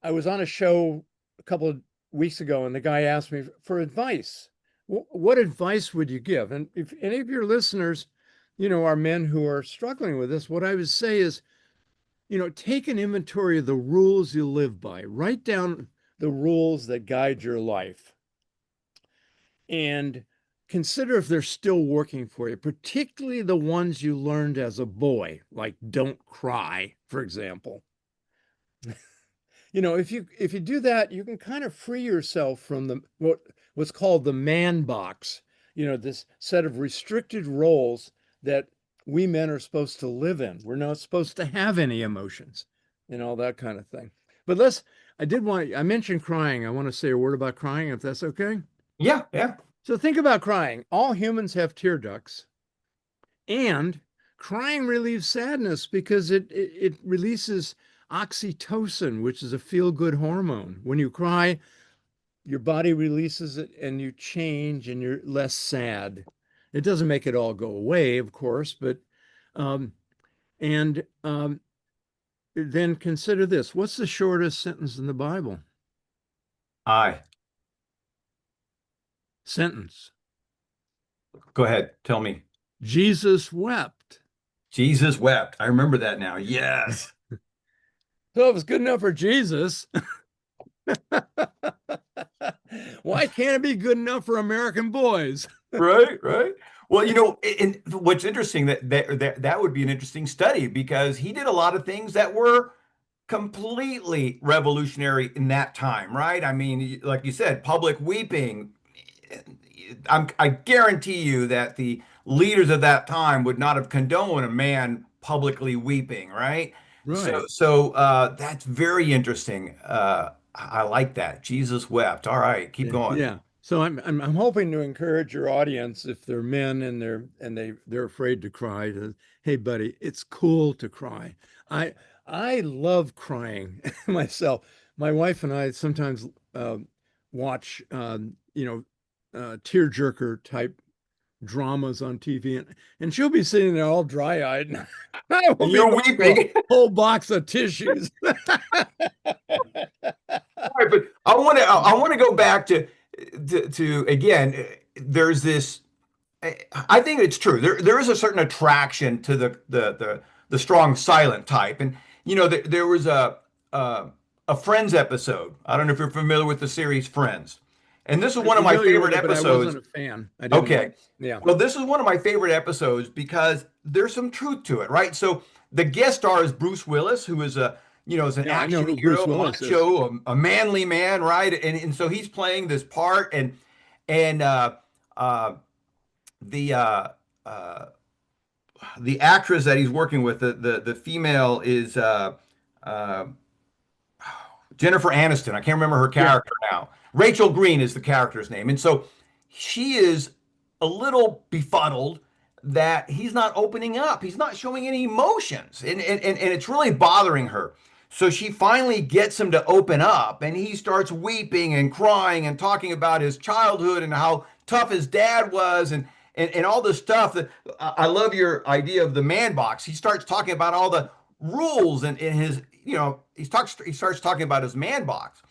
I was on a show a couple of weeks ago, and the guy asked me for advice. What advice would you give? And if any of your listeners, are men who are struggling with this, what I would say is, take an inventory of the rules you live by. Write down the rules that guide your life and consider if they're still working for you, particularly the ones you learned as a boy, like don't cry, for example. If you do that, you can kind of free yourself from what's called the man box, this set of restricted roles that we men are supposed to live in. We're not supposed to have any emotions and all that kind of thing. But I mentioned crying. I want to say a word about crying, if that's okay. Yeah, yeah. So think about crying. All humans have tear ducts, and crying relieves sadness because it releases oxytocin, which is a feel-good hormone. When you cry, your body releases it and you change and you're less sad. It doesn't make it all go away, of course, but um, and then consider this. What's the shortest sentence in the Bible? I. Sentence. Go ahead. Tell me. Jesus wept. Jesus wept. I remember that now. Yes. So if it's good enough for Jesus, why can't it be good enough for American boys? Right, right. Well, and what's interesting that would be an interesting study because he did a lot of things that were completely revolutionary in that time, right? I mean, like you said, public weeping. I guarantee you that the leaders of that time would not have condoned a man publicly weeping, right? Right. That's very interesting. I like that. Jesus wept. All right, keep Yeah. going. Yeah. So I'm hoping to encourage your audience if they're men and they're afraid to cry to, hey buddy, it's cool to cry. I I love crying myself. My wife and I sometimes watch tearjerker type dramas on TV, and she'll be sitting there all dry-eyed, and I will And be you're going through a weeping. whole box of tissues. All right, but I want to go back to again. There's this. I think it's true. There is a certain attraction to the strong silent type, and there was a Friends episode. I don't know if you're familiar with the series Friends, and this is I'm one of my familiar with favorite it, but I episodes. wasn't a fan. I didn't. Okay. Yeah. Well, this is one of my favorite episodes because there's some truth to it, right? So the guest star is Bruce Willis, who is an Yeah, I know action who Bruce hero, Willis is. macho, a manly man, right? And so he's playing this part, and uh, the uh, uh, the actress that he's working with, the female is uh, Jennifer Aniston. I can't remember her Yeah. character now. Rachel Green is the character's name. And so she is a little befuddled that he's not opening up. He's not showing any emotions. And it's really bothering her. So she finally gets him to open up, and he starts weeping and crying and talking about his childhood and how tough his dad was, and all this stuff that I love your idea of the man box. He starts talking about all the rules and in his, he starts talking about his man box.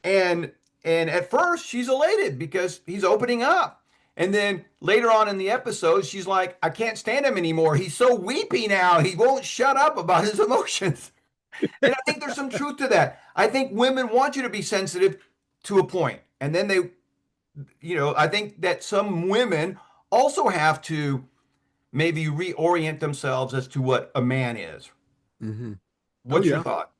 And at first she's elated because he's opening up. And then later on in the episode, she's like, I can't stand him anymore. He's so weepy now. He won't shut up about his emotions. And I think there's some truth to that. I think women want you to be sensitive to a point. And then I think that some women also have to maybe reorient themselves as to what a man is. Hmm. Oh What's your yeah. thought?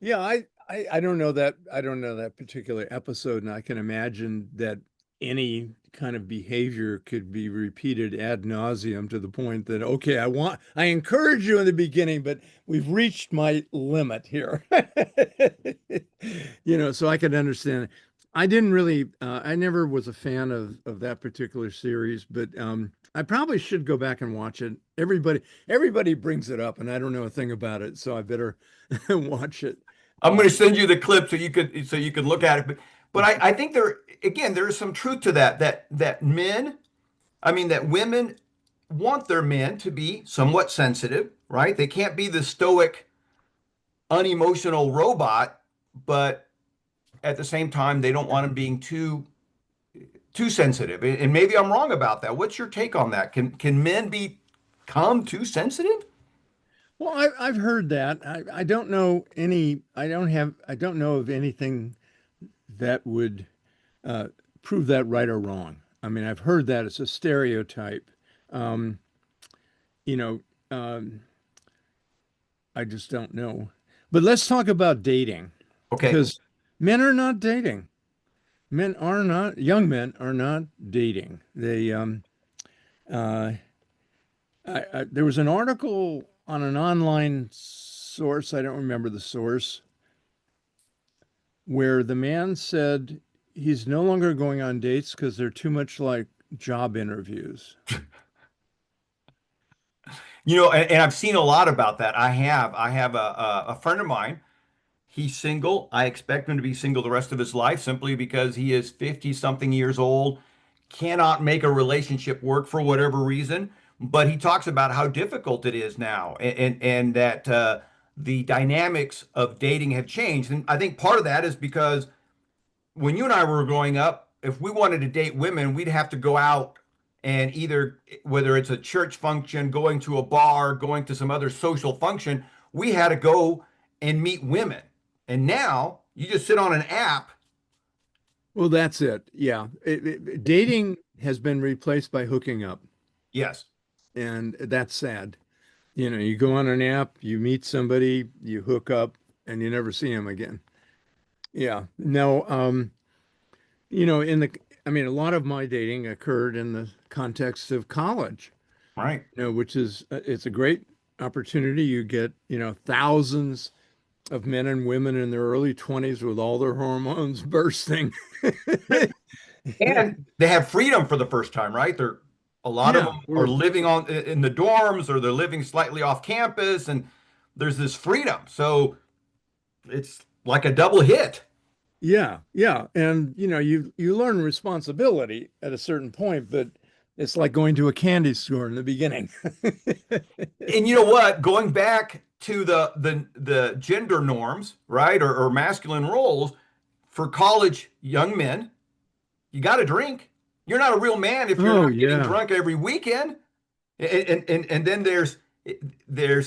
Yeah, I don't know that particular episode, and I can imagine that any kind of behavior could be repeated ad nauseum to the point that, okay, I encourage you in the beginning, but we've reached my limit here. So I could understand. I didn't really I never was a fan of that particular series, but I probably should go back and watch it. Everybody brings it up, and I don't know a thing about it, so I better watch it. I'm going to send you the clip so you can look at it. But I think there is some truth to that men, I mean that women want their men to be somewhat sensitive, right? They can't be the stoic, unemotional robot, but at the same time they don't want them being too sensitive. And maybe I'm wrong about that. What's your take on that? Can men become too sensitive? Well, I've heard that. I don't know any. I don't know of anything that would uh, prove that right or wrong. I mean, I've heard that it's a stereotype. Um, you know, um, I just don't know. But let's talk about dating Okay. because men are not dating. Young men are not dating. Uh, there was an article on an online source, I don't remember the source, where the man said he's no longer going on dates because they're too much like job interviews. And I've seen a lot about that. I have a friend of mine. He's single. I expect him to be single the rest of his life simply because he is 50 something years old, cannot make a relationship work for whatever reason. But he talks about how difficult it is now, and that the dynamics of dating have changed. And I think part of that is because when you and I were growing up, if we wanted to date women, we'd have to go out and either, whether it's a church function, going to a bar, going to some other social function, we had to go and meet women. And now you just sit on an app. Well, that's it. Yeah. Dating has been replaced by hooking up, Yes. and that's sad. You go on an app, you meet somebody, you hook up, and you never see them again. Yeah. No, I mean, a lot of my dating occurred in the context of college, Right. which is, it's a great opportunity. You get, thousands of men and women in their early 20s with all their hormones bursting. And they have freedom for the first time, right? A lot of Yeah, them are living in the dorms, or they're living slightly off campus, and there's this freedom. So it's like a double hit. yeah. And you learn responsibility at a certain point, but it's like going to a candy store in the beginning. And you know what? Going back to the gender norms, right, or masculine roles for college young men, you got to drink. You're not a real man if you're Oh not getting yeah. drunk every weekend. And then there's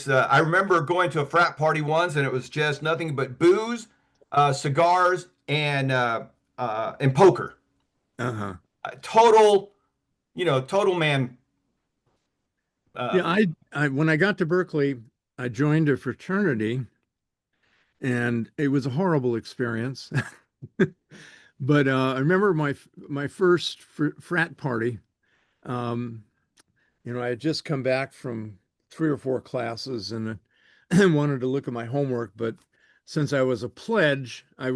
I remember going to a frat party once, and it was just nothing but booze, cigars, and poker. Uh-huh. Total, total man. Yeah, Uh, I when I got to Berkeley, I joined a fraternity and it was a horrible experience. But I remember my first frat party. Um, I had just come back from 3 or 4 classes and wanted to look at my homework, but since I was a pledge, I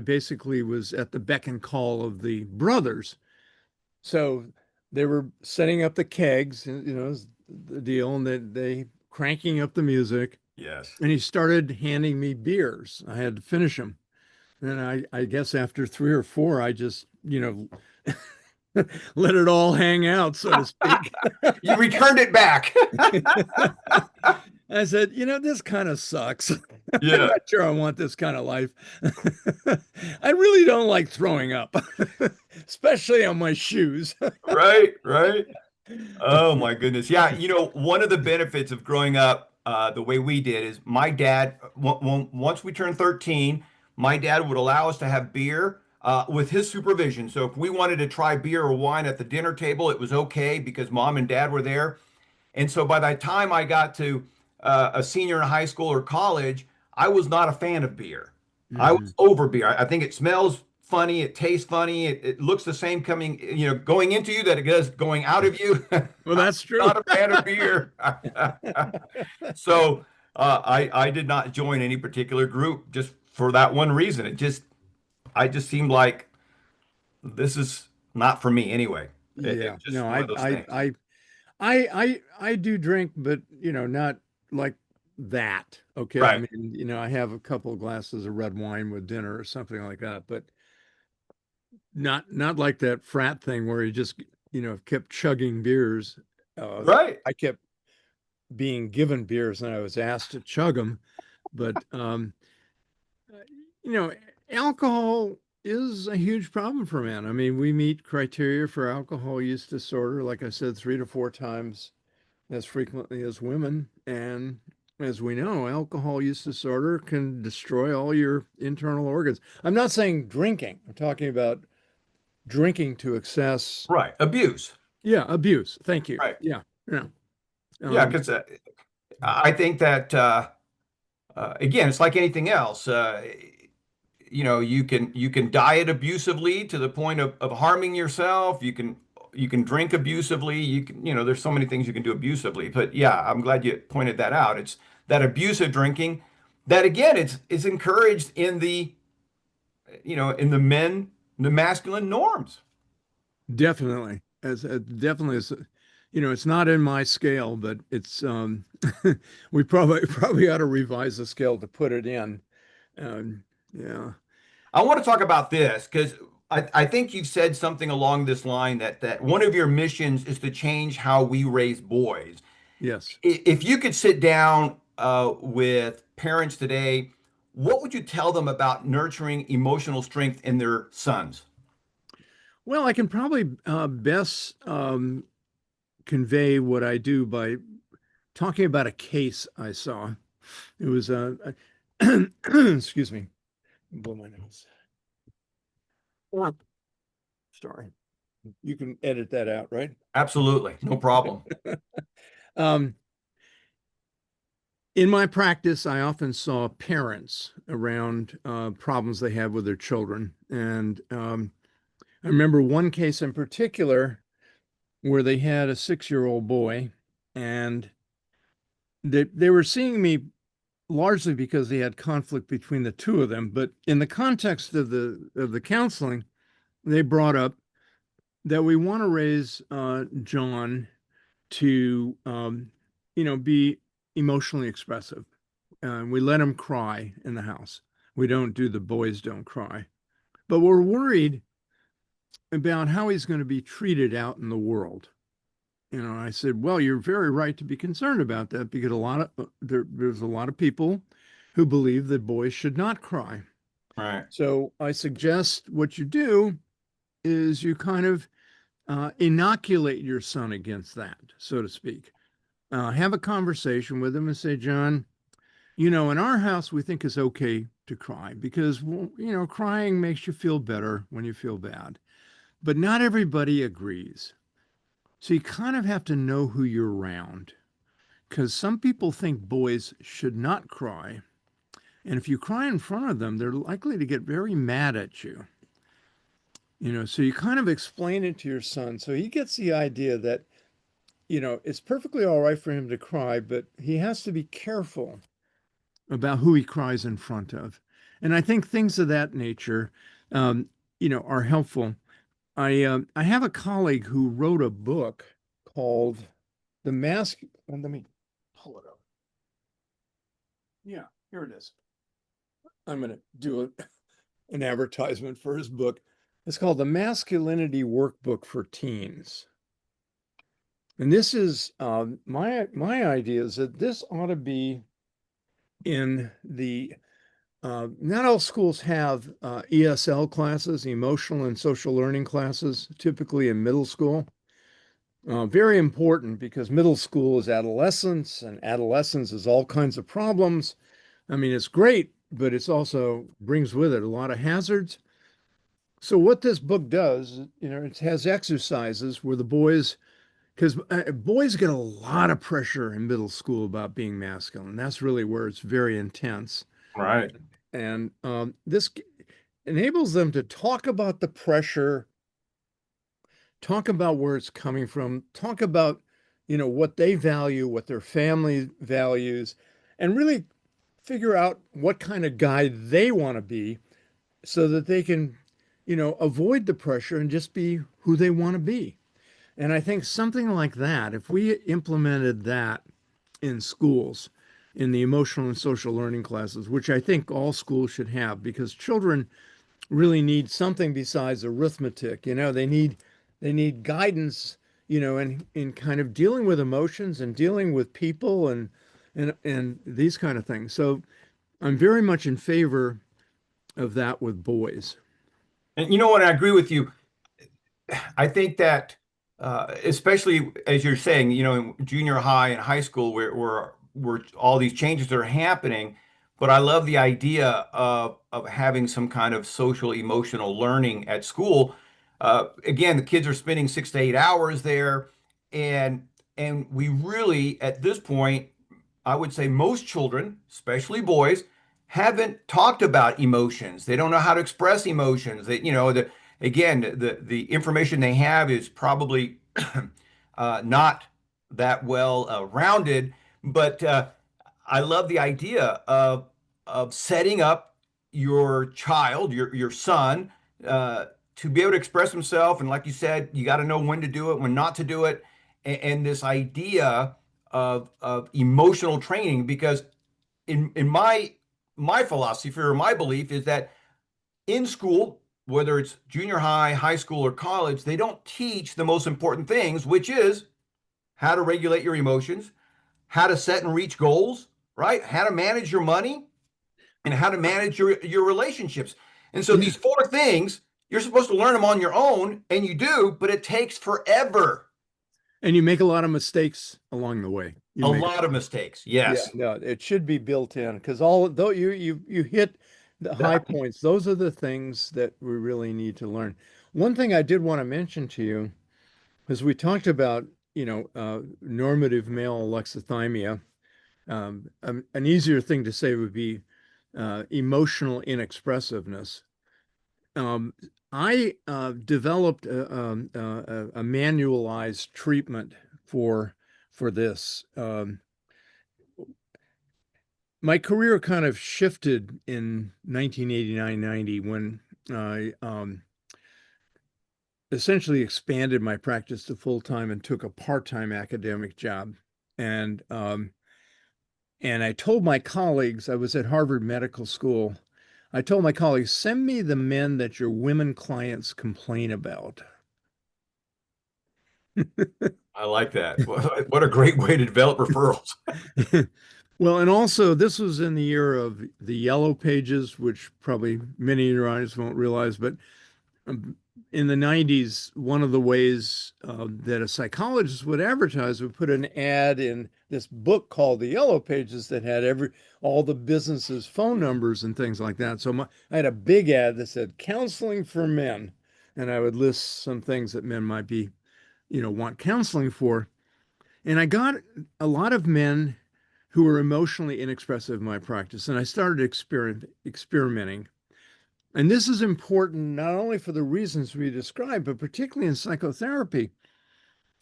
basically was at the beck and call of the brothers. So they were setting up the kegs, the deal, and they cranking up the music. Yes. And he started handing me beers. I had to finish them. And I guess after three or four, I just, let it all hang out, so to speak. You returned it back. I said, this kind of sucks. I'm Yeah. not sure I want this kind of life. I really don't like throwing up, especially on my shoes. Right, right. Oh my goodness. Yeah, one of the benefits of growing up the way we did is my dad, once we turned 13, my dad would allow us to have beer with his supervision. So if we wanted to try beer or wine at the dinner table, it was okay because mom and dad were there. And so by the time I got to a senior in high school or college, I was not a fan of beer. I Mhm. was over beer. I think it smells funny, it tastes funny, it looks the same coming, going into you that it does going out of you. Well, I'm that's true. not a fan of beer. So I did not join any particular group just for that one reason. I just seemed like this is not for me anyway. It Yeah. was No, just one of those things. I do drink, but not like that. Okay. I Right. mean, I have a couple of glasses of red wine with dinner or something like that, but not like that frat thing where you just, kept chugging beers. Uh, Right. I kept being given beers and I was asked to chug them, but you know, alcohol is a huge problem for men. I mean, we meet criteria for alcohol use disorder, like I said, 3 to 4 times as frequently as women. And as we know, alcohol use disorder can destroy all your internal organs. I'm not saying drinking, I'm talking about drinking to excess. Right. Abuse. Yeah, abuse. Thank you. Right. Yeah. Yeah. Yeah, Um, because I think that again, it's like anything else. You can diet abusively to the point of harming yourself. You can drink abusively. There's so many things you can do abusively. But yeah, I'm glad you pointed that out. It's that abusive drinking that again, it's encouraged in the masculine norms. Definitely. As definitely is, it's not in my scale, but it's we probably ought to revise the scale to put it in. Yeah. I want to talk about this because I think you've said something along this line that one of your missions is to change how we raise boys. Yes. If you could sit down with parents today, what would you tell them about nurturing emotional strength in their sons? Well, I can probably best convey what I do by talking about a case I saw. It was excuse me, blow my nose. Sorry. You can edit that out, right? Absolutely, no problem. Um, in my practice, I often saw parents around problems they had with their children. And I remember one case in particular where they had a 6-year-old boy, and they were seeing me largely because they had conflict between the two of them. But in the context of the counseling, they brought up that we want to raise John to be emotionally expressive. We let him cry in the house. We don't do the boys don't cry, but we're worried about how he's going to be treated out in the world. I said, well, you're very right to be concerned about that because there's a lot of people who believe that boys should not cry. Right. So I suggest what you do is you kind of inoculate your son against that, so to speak. Have a conversation with him and say, John, in our house, we think it's okay to cry because, crying makes you feel better when you feel bad. But not everybody agrees. So you kind of have to know who you're around because some people think boys should not cry. And if you cry in front of them, they're likely to get very mad at you. So you kind of explain it to your son so he gets the idea that, it's perfectly all right for him to cry, but he has to be careful about who he cries in front of. And I think things of that nature, are helpful. I have a colleague who wrote a book called The Mask. Let me pull it up. Yeah, here it is. I'm going to do an advertisement for his book. It's called The Masculinity Workbook for Teens. And this is my idea is that this ought to be in the not all schools have ESL classes, emotional and social learning classes, typically in middle school. Very important because middle school is adolescence, and adolescence is all kinds of problems. I mean, it's great, but it's also brings with it a lot of hazards. So what this book does, it has exercises where the boys, because boys get a lot of pressure in middle school about being masculine. That's really where it's very intense. Right. And this enables them to talk about the pressure, talk about where it's coming from, talk about, what they value, what their family values, and really figure out what kind of guy they want to be so that they can, avoid the pressure and just be who they want to be. And I think something like that, if we implemented that in schools, in the emotional and social learning classes, which I think all schools should have, because children really need something besides arithmetic. They need guidance, in kind of dealing with emotions and dealing with people and these kind of things. So I'm very much in favor of that with boys. And you know what? I agree with you. I think that, especially as you're saying, in junior high and high school, where all these changes are happening, but I love the idea of having some kind of social emotional learning at school. Again, the kids are spending 6 to 8 hours there, and we really, at this point, I would say most children, especially boys, haven't talked about emotions. They don't know how to express emotions. Again, the information they have is probably not that well rounded, but I love the idea of setting up your child, your son, to be able to express himself. And like you said, you got to know when to do it, when not to do it, and this idea of emotional training. Because in my philosophy or my belief is that in school, whether it's junior high, high school, or college, they don't teach the most important things, which is how to regulate your emotions, how to set and reach goals, right? How to manage your money, and how to manage your relationships. And so Yeah. these four things, you're supposed to learn them on your own, and you do, but it takes forever. And you make a lot of mistakes along the way. You A make lot of mistakes. Yeah, Yes. no, it should be built in because all though you hit the high points, those are the things that we really need to learn. One thing I did want to mention to you is we talked about, normative male alexithymia. An easier thing to say would be emotional inexpressiveness. Um, I developed a manualized treatment for this. My career kind of shifted in 1989-90 when I essentially expanded my practice to full-time and took a part-time academic job. And and I told my colleagues, I was at Harvard Medical School, I told my colleagues, send me the men that your women clients complain about. I like that. What a great way to develop referrals. Well, and also this was in the year of the yellow pages, which probably many of your audience won't realize, but um, in the 90s, one of the ways that a psychologist would advertise would put an ad in this book called The Yellow Pages that had all the businesses' phone numbers and things like that. So I had a big ad that said counseling for men, and I would list some things that men might be, want counseling for. And I got a lot of men who were emotionally inexpressive in my practice, and I started experimenting. And this is important not only for the reasons we described, but particularly in psychotherapy,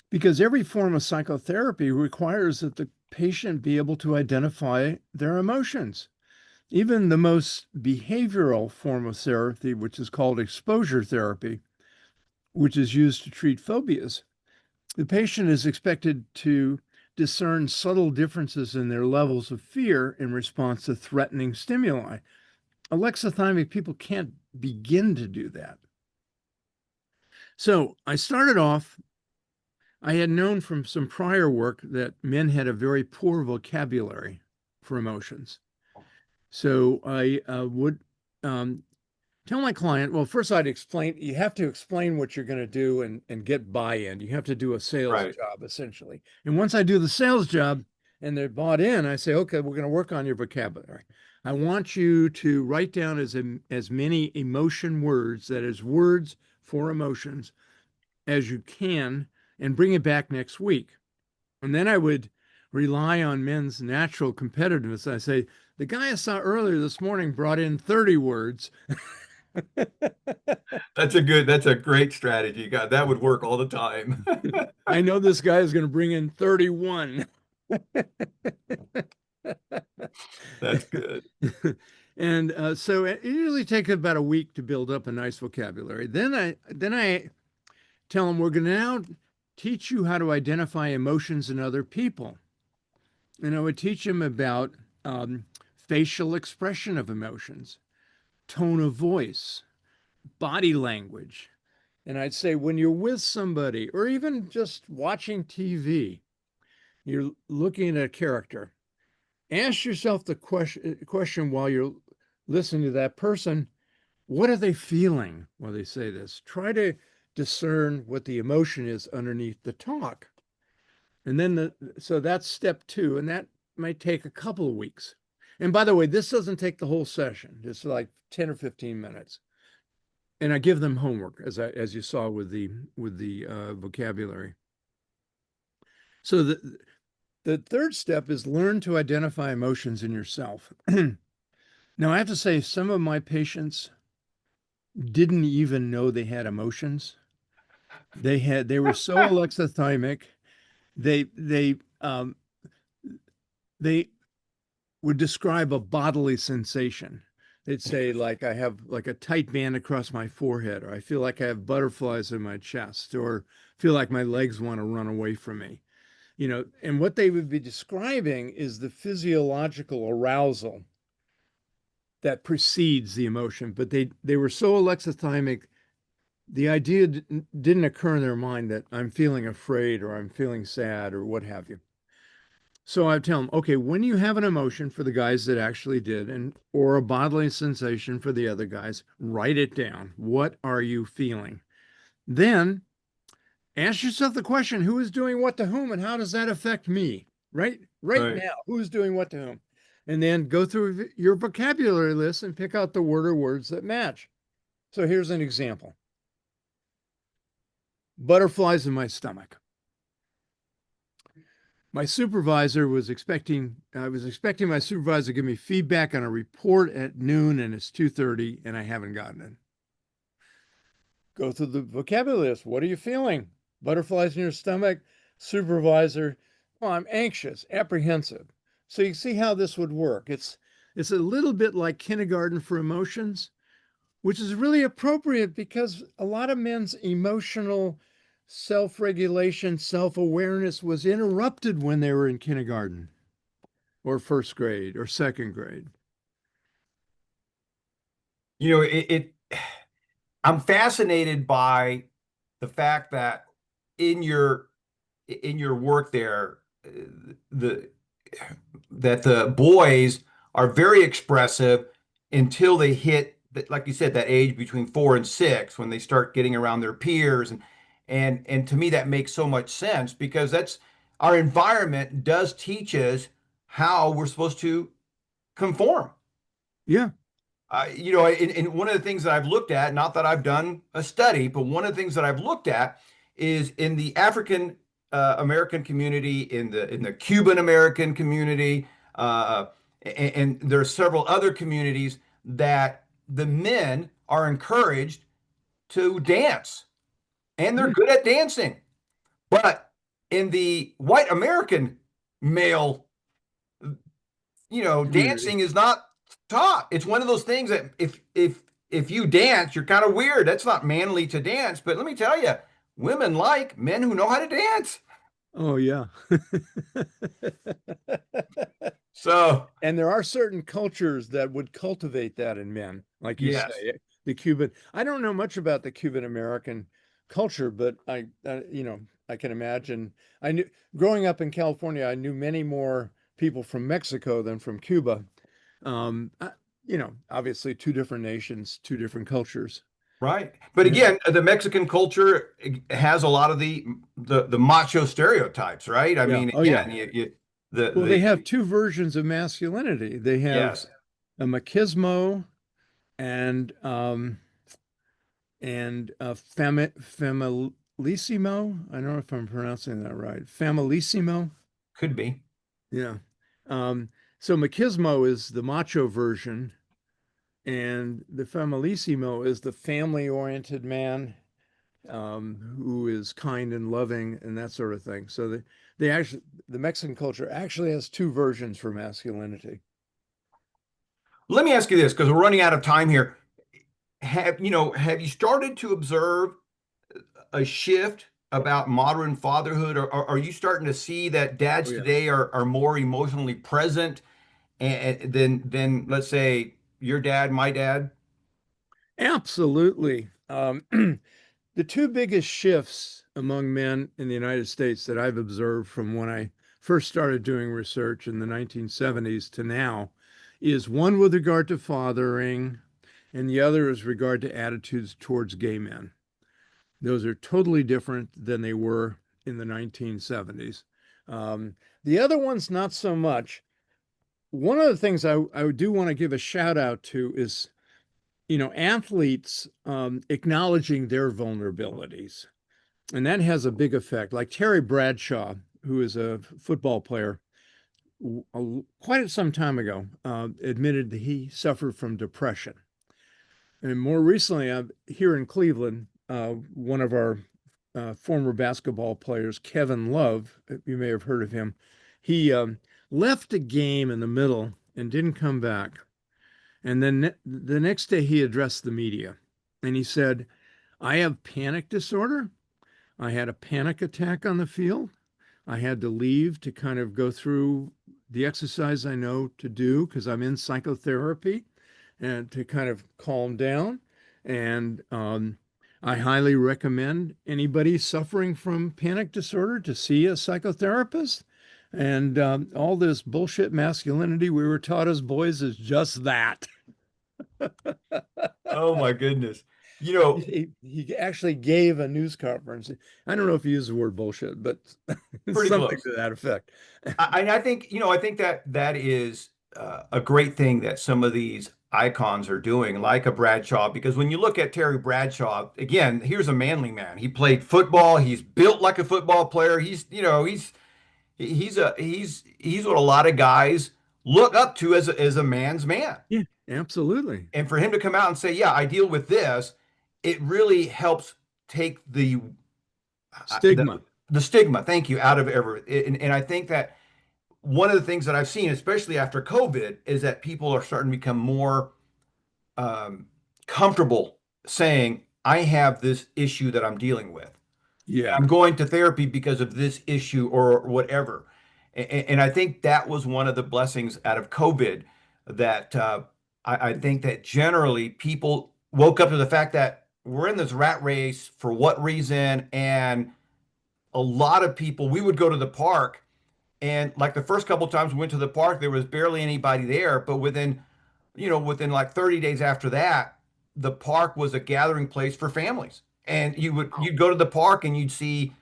because every form of psychotherapy requires that the patient be able to identify their emotions. Even the most behavioral form of therapy, which is called exposure therapy, which is used to treat phobias. The patient is expected to discern subtle differences in their levels of fear in response to threatening stimuli. Alexithymic people can't begin to do that. So I started off, I had known from some prior work that men had a very poor vocabulary for emotions. So I would tell my client, well, first I'd explain, you have to explain what you're going to do and get buy-in. You have to do a sales Right. job, essentially. And once I do the sales job and they're bought in, I say, okay, we're going to work on your vocabulary. I want you to write down as many emotion words, that is, words for emotions, as you can, and bring it back next week. And then I would rely on men's natural competitiveness. I say, the guy I saw earlier this morning brought in 30 words. That's a great strategy. God, that would work all the time. I know this guy is going to bring in 31. That's good. And so it usually takes about a week to build up a nice vocabulary. Then I tell them we're going to now teach you how to identify emotions in other people. And I would teach them about facial expression of emotions, tone of voice, body language. And I'd say when you're with somebody or even just watching TV, you're looking at a character, ask yourself the question while you're listening to that person, what are they feeling while they say this? Try to discern what the emotion is underneath the talk. And then so that's step two, and that might take a couple of weeks. And by the way, this doesn't take the whole session. It's like 10 or 15 minutes. And I give them homework, as you saw with the vocabulary. So the third step is learn to identify emotions in yourself. Now, I have to say, some of my patients didn't even know they had emotions. They were so alexithymic. They they would describe a bodily sensation. They'd say, like, I have like a tight band across my forehead, or I feel like I have butterflies in my chest, or feel like my legs want to run away from me. And what they would be describing is the physiological arousal that precedes the emotion. But they were so alexithymic, the idea didn't occur in their mind that I'm feeling afraid or I'm feeling sad or what have you. So I tell them, okay, when you have an emotion for the guys that actually did, and or a bodily sensation for the other guys, write it down. What are you feeling? Then ask yourself the question, who is doing what to whom, and how does that affect me? Right Right. now, who's doing what to whom? And then go through your vocabulary list and pick out the word or words that match. So here's an example. Butterflies in my stomach. My supervisor was expecting, I was expecting my supervisor to give me feedback on a report at noon, and it's 2:30 and I haven't gotten it. Go through the vocabulary list. What are you feeling? Butterflies in your stomach. Supervisor, well, I'm anxious, apprehensive. So you see how this would work. It's a little bit like kindergarten for emotions, which is really appropriate because a lot of men's emotional self-regulation, self-awareness was interrupted when they were in kindergarten or first grade or second grade. You know, I'm fascinated by the fact that in your in your work there, the that the boys are very expressive until they hit, like you said, that age between 4 and 6 when they start getting around their peers, and to me that makes so much sense because that's our environment does teach us how we're supposed to conform. Yeah. And one of the things that I've looked at, not that I've done a study, but one of the things that I've looked at is in the African American community, in the Cuban American community, and there are several other communities that the men are encouraged to dance, and they're Yeah. good at dancing. But in the white American male, Community. dancing is not taught. It's one of those things that if if you dance, you're kind of weird. That's not manly to dance. But let me tell you, women like men who know how to dance. Oh yeah. So, And there are certain cultures that would cultivate that in men, like you yes, say. The Cuban, I don't know much about the Cuban American culture, but I can imagine. I knew growing up in California, I knew many more people from Mexico than from Cuba. Um, I- Obviously two different nations, two different cultures. right. But Yeah. again, the Mexican culture has a lot of the macho stereotypes, right? I Yeah. mean, Oh, yeah. again, Well, they have two versions of masculinity. They have yes, a machismo and familissimo. I don't know if I'm pronouncing that right. Familissimo. could be. Yeah. Um, so machismo is the macho version, and the familissimo is the family-oriented man who is kind and loving and that sort of thing. So the Mexican culture actually has two versions for masculinity. Let me ask you this, because we're running out of time here. Have you started to observe a shift about modern fatherhood, or are you starting to see that Oh dads yeah. today are more emotionally present than let's say your dad, my dad? Absolutely. The two biggest shifts among men in the United States that I've observed from when I first started doing research in the 1970s to now is one with regard to fathering, and the other is regard to attitudes towards gay men. Those are totally different than they were in the 1970s. The other one's not so much. One of the things I do want to give a shout out to is, athletes acknowledging their vulnerabilities. And that has a big effect. Like Terry Bradshaw, who is a football player, quite some time ago, admitted that he suffered from depression. And more recently, here in Cleveland, one of our former basketball players, Kevin Love, you may have heard of him, he left a game in the middle and didn't come back. And then the next day, he addressed the media and he said, I have panic disorder. I had a panic attack on the field. I had to leave to kind of go through the exercise I know to do because I'm in psychotherapy and to kind of calm down. And I highly recommend anybody suffering from panic disorder to see a psychotherapist. And all this bullshit masculinity we were taught as boys is just that. Oh my goodness. You know, He actually gave a news conference. I don't know if he used the word bullshit, but pretty something close. to that effect. I think, I think that that is a great thing that some of these icons are doing, like a Bradshaw, because when you look at Terry Bradshaw, again, here's a manly man. He played football. He's built like a football player. He's what a lot of guys look up to as a man's man. Yeah, absolutely. And for him to come out and say, "Yeah, I deal with this," it really helps take the Stigma. the stigma, thank you, out of every. And I think that one of the things that I've seen, especially after COVID, is that people are starting to become more comfortable saying, "I have this issue that I'm dealing with. Yeah. I'm going to therapy because of this issue or whatever." And I think that was one of the blessings out of COVID that I think that generally people woke up to the fact that we're in this rat race for what reason, and a lot of people, we would go to the park, and like the first couple times we went to the park, there was barely anybody there. But within like 30 days after that, the park was a gathering place for families. And you'd go to the park and you'd see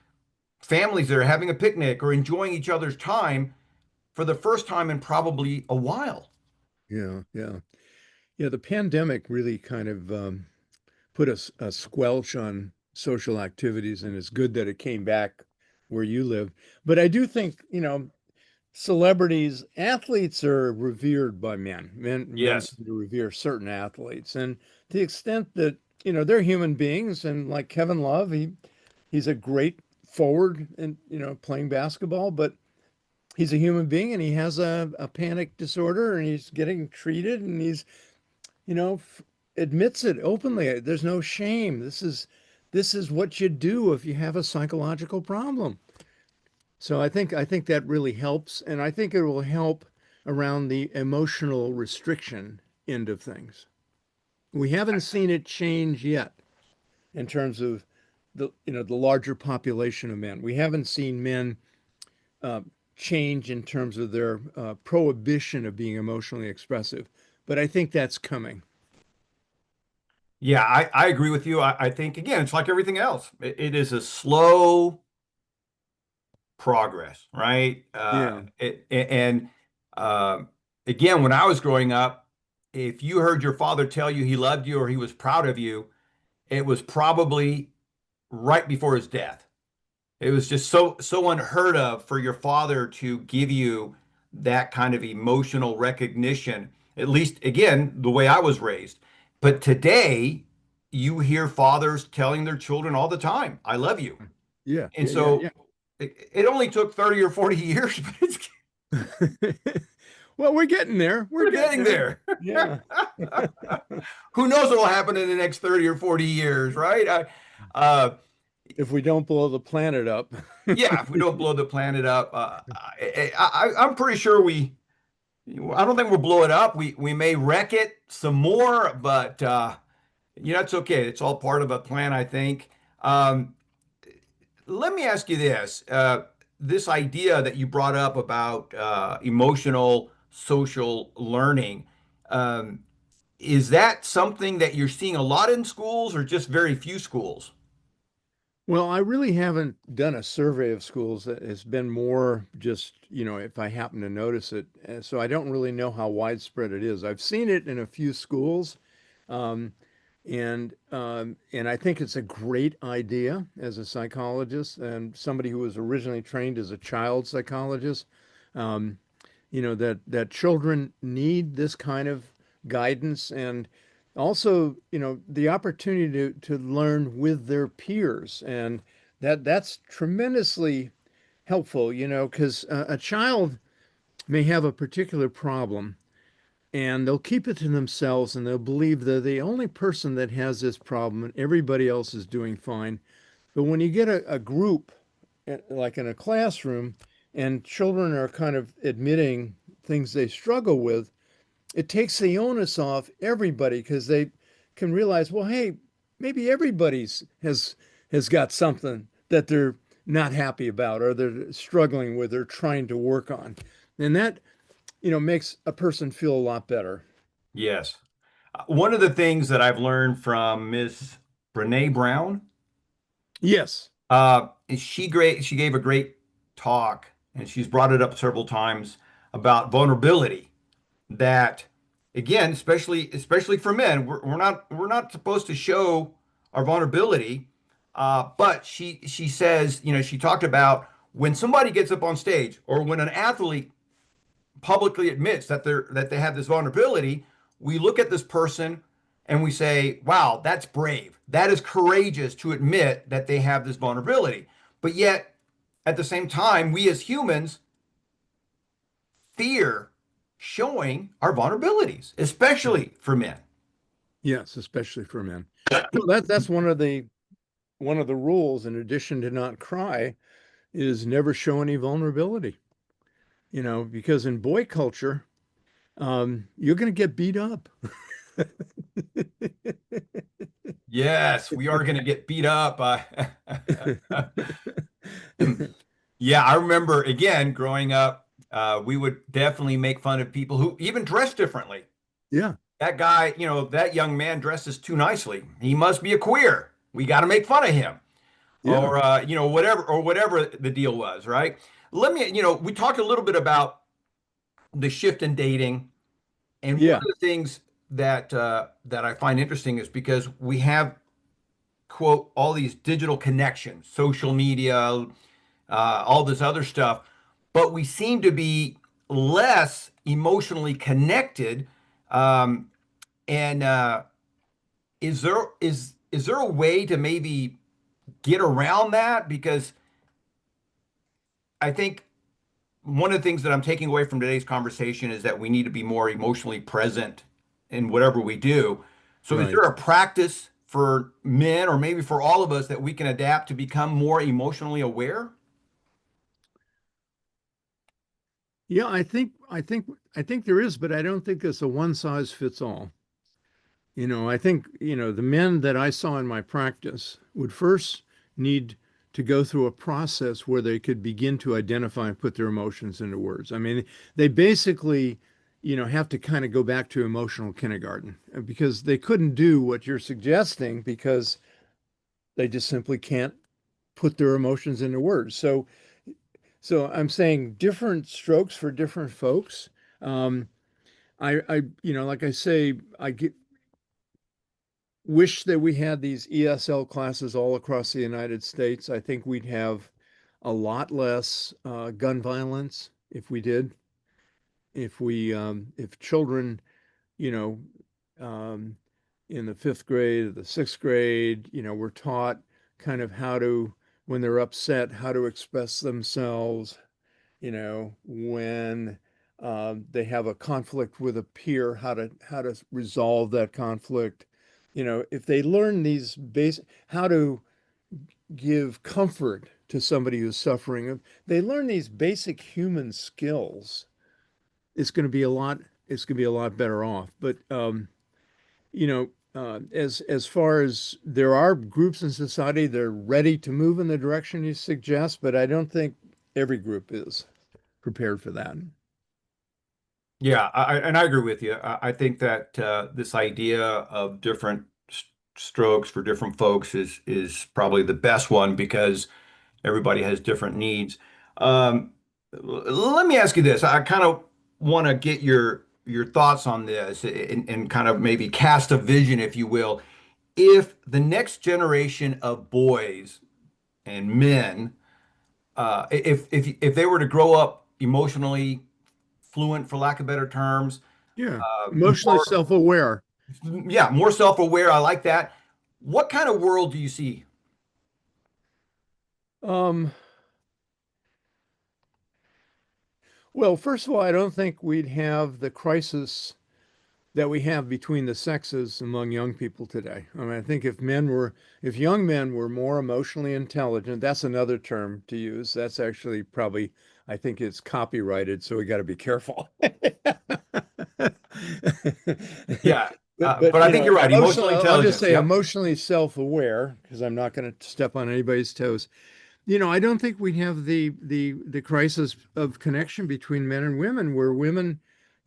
families that are having a picnic or enjoying each other's time for the first time in probably a while. Yeah. Yeah. Yeah. The pandemic really kind of put a squelch on social activities, and it's good that it came back where you live. But I do think, celebrities, athletes are revered by men. Men Yes. tend to revere certain athletes, and to the extent that they're human beings, and like Kevin Love, he's a great forward and playing basketball, but he's a human being and he has a panic disorder and he's getting treated, and he's, you know, admits it openly. There's no shame. This is what you do if you have a psychological problem. So I think that really helps, and I think it will help around the emotional restriction end of things. We haven't seen it change yet in terms of the larger population of men. We haven't seen men uh, change in terms of their prohibition of being emotionally expressive, but I think that's coming. Yeah, I agree with you. I think, again, it's like everything else. It is a slow progress, right? Yeah. And uh, again, when I was growing up, if you heard your father tell you he loved you or he was proud of you, it was probably right before his death. It was just so unheard of for your father to give you that kind of emotional recognition, at least again, the way I was raised. But today, you hear fathers telling their children all the time, I love you. Yeah, And yeah, yeah, so it only took 30 or 40 years, but yeah. Well, we're getting there. We're we're getting getting there. there. Yeah. Who knows what will happen in the next 30 or 40 years, right? Uh, If we don't blow the planet up. yeah, if we don't blow the planet up, I'm pretty sure I don't think we'll blow it up. We may wreck it some more, but it's okay. It's all part of a plan, I think. Um, Let me ask you this. This idea that you brought up about emotional social learning, um, is that something that you're seeing a lot in schools or just very few schools? Well, I really haven't done a survey of schools. It's been more just, if I happen to notice it. So I don't really know how widespread it is. I've seen it in a few schools, um, and I think it's a great idea as a psychologist and somebody who was originally trained as a child psychologist. Um, that children need this kind of guidance and also the opportunity to learn with their peers, and that's tremendously helpful, because a child may have a particular problem and they'll keep it to themselves and they'll believe they're the only person that has this problem and everybody else is doing fine. But when you get a group, like in a classroom, and children are kind of admitting things they struggle with, it takes the onus off everybody because they can realize, well, hey, maybe everybody's has got something that they're not happy about or they're struggling with or trying to work on. And that, makes a person feel a lot better. Yes. One of the things that I've learned from Miss Brene Brown, Yes. she gave a great talk, and she's brought it up several times about vulnerability. That again, especially for men, we're not supposed to show our vulnerability. But she says, she talked about when somebody gets up on stage or when an athlete publicly admits that they have this vulnerability, we look at this person and we say, wow, that's brave. That is courageous to admit that they have this vulnerability. But yet, at the same time, we as humans fear showing our vulnerabilities, especially for men. Yes, especially for men. So that's one of the rules, in addition to not cry, is never show any vulnerability. Because in boy culture, you're going to get beat up. Yes, we are going to get beat up. Yeah, I remember again growing up, we would definitely make fun of people who even dress differently. Yeah, That guy, that young man dresses too nicely. He must be a queer. We got to make fun of him, yeah, or whatever the deal was, right? Let me, we talked a little bit about the shift in dating, and one yeah, of the things that I find interesting is because we have quote all these digital connections, social media, all this other stuff, but we seem to be less emotionally connected. Um, and is there a way to maybe get around that? Because I think one of the things that I'm taking away from today's conversation is that we need to be more emotionally present in whatever we do. So is there Right. a practice for men or maybe for all of us that we can adapt to become more emotionally aware? Yeah, I think there is, but I don't think it's a one size fits all. I think, the men that I saw in my practice would first need to go through a process where they could begin to identify and put their emotions into words. I mean, they basically, have to kind of go back to emotional kindergarten because they couldn't do what you're suggesting because they just simply can't put their emotions into words. So I'm saying different strokes for different folks. Um, like I say, wish that we had these ESL classes all across the United States. I think we'd have a lot less gun violence if we did. If children, you know, um, in the fifth grade or the sixth grade, were taught kind of how to, when they're upset, how to express themselves, when they have a conflict with a peer, how to resolve that conflict. If they learn these basic, how to give comfort to somebody who's suffering, they learn these basic human skills. It's going to be a lot. It's going to be a lot better off. But as far as there are groups in society that are ready to move in the direction you suggest, but I don't think every group is prepared for that. Yeah, and I agree with you. I think that this idea of different strokes for different folks is probably the best one because everybody has different needs. Let me ask you this. I kind of want to get your thoughts on this and kind of maybe cast a vision, if you will. If the next generation of boys and men, if they were to grow up emotionally fluent, for lack of better terms, Yeah, emotionally more, self-aware. yeah, more self-aware. I like that. What kind of world do you see? Um, well, first of all, I don't think we'd have the crisis that we have between the sexes among young people today. I mean, I think if young men were more emotionally intelligent, that's another term to use. That's actually probably, I think it's copyrighted, so we got to be careful. Yeah, But but I think you're right. emotional, Emotional I'll just intelligence. say Yep. emotionally self-aware, because I'm not going to step on anybody's toes. I don't think we have the crisis of connection between men and women, where women,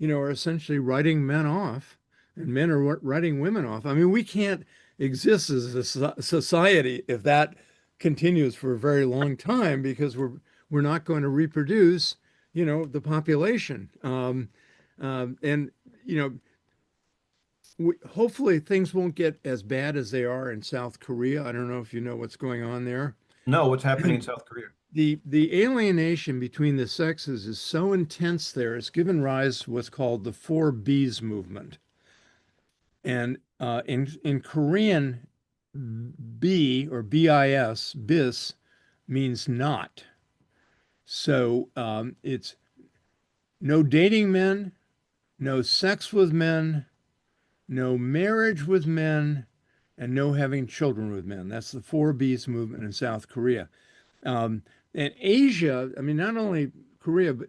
are essentially writing men off, and men are writing women off. I mean, we can't exist as a society if that continues for a very long time because we're not going to reproduce, the population. And you know, hopefully things won't get as bad as they are in South Korea. I don't know if you know what's going on there. No, what's happening in South Korea? The alienation between the sexes is so intense there, it's given rise to what's called the four B's movement. And in Korean, B or bis means not. So it's no dating men, no sex with men, no marriage with men, and no having children with men. That's the four B's movement in South Korea. Um, and Asia, I mean, not only Korea, but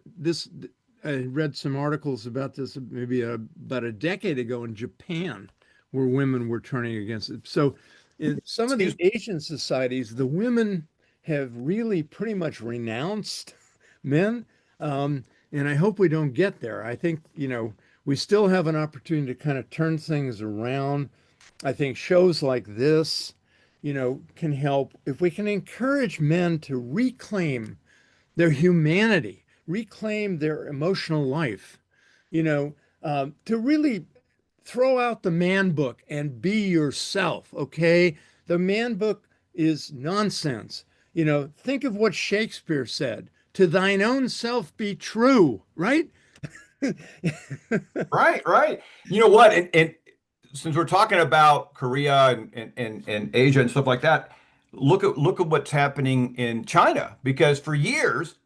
I read some articles about this maybe about a decade ago in Japan, where women were turning against it. So in some of the Excuse. Asian societies, the women have really pretty much renounced men. And I hope we don't get there. I think, we still have an opportunity to kind of turn things around. I think shows like this, can help if we can encourage men to reclaim their humanity, reclaim their emotional life, to really throw out the man book and be yourself, okay? The man book is nonsense. Think of what Shakespeare said, to thine own self be true, right? Right, right. You know what? And since we're talking about Korea and Asia and stuff like that, look at what's happening in China. Because for years,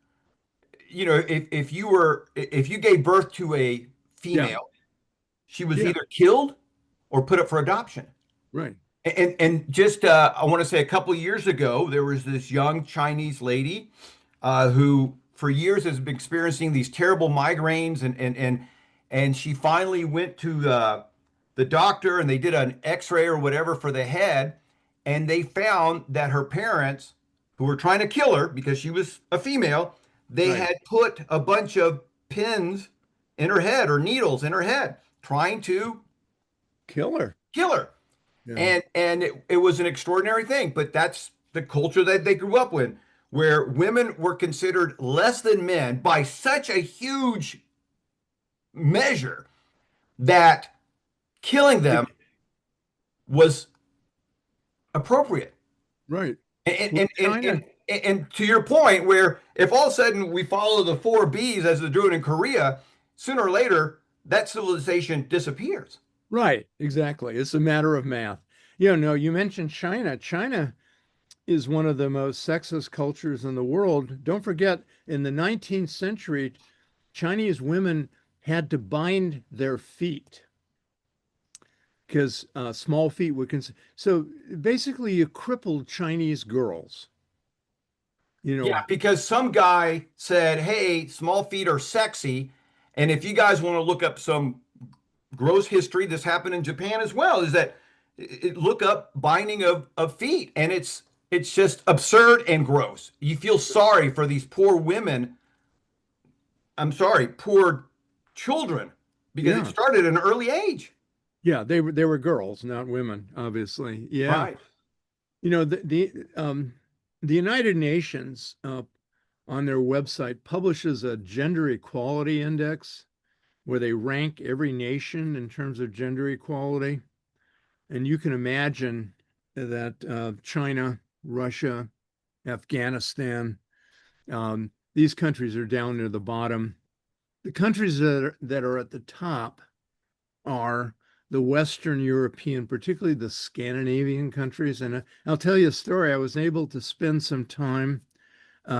if you gave birth to a Yeah, female, she was yeah, either killed or put up for adoption. Right. And just I want to say a couple of years ago, there was this young Chinese lady who for years has been experiencing these terrible migraines and she finally went to the doctor and they did an x-ray or whatever for the head and they found that her parents who were trying to kill her because she was a female, they Right. had put a bunch of pins in her head or needles in her head trying to Killer. kill her. Yeah. And it was an extraordinary thing, but that's the culture that they grew up with, where women were considered less than men by such a huge measure that killing them was appropriate. Right. And Well, and and China, and, and to your point, where if all of a sudden we follow the four B's as they're doing in Korea, sooner or later that civilization disappears. right, exactly. It's a matter of math. You know, no, you mentioned China. China is one of the most sexist cultures in the world. Don't forget, in the 19th century, Chinese women had to bind their feet because small feet would so basically you crippled Chinese girls. You Yeah, know, because some guy said, "Hey, small feet are sexy." And if you guys want to look up some gross history, this happened in Japan as well, is that look up binding of feet and it's just absurd and gross. You feel sorry for these poor women. I'm sorry, poor children because it yeah, started at an early age. yeah, they were girls, not women, obviously. Yeah, Right. you know the United Nations on their website publishes a gender equality index where they rank every nation in terms of gender equality. And you can imagine that China, Russia, Afghanistan, these countries are down near the bottom. The countries that are at the top are the Western European, particularly the Scandinavian countries. And I'll tell you a story. I was able to spend some time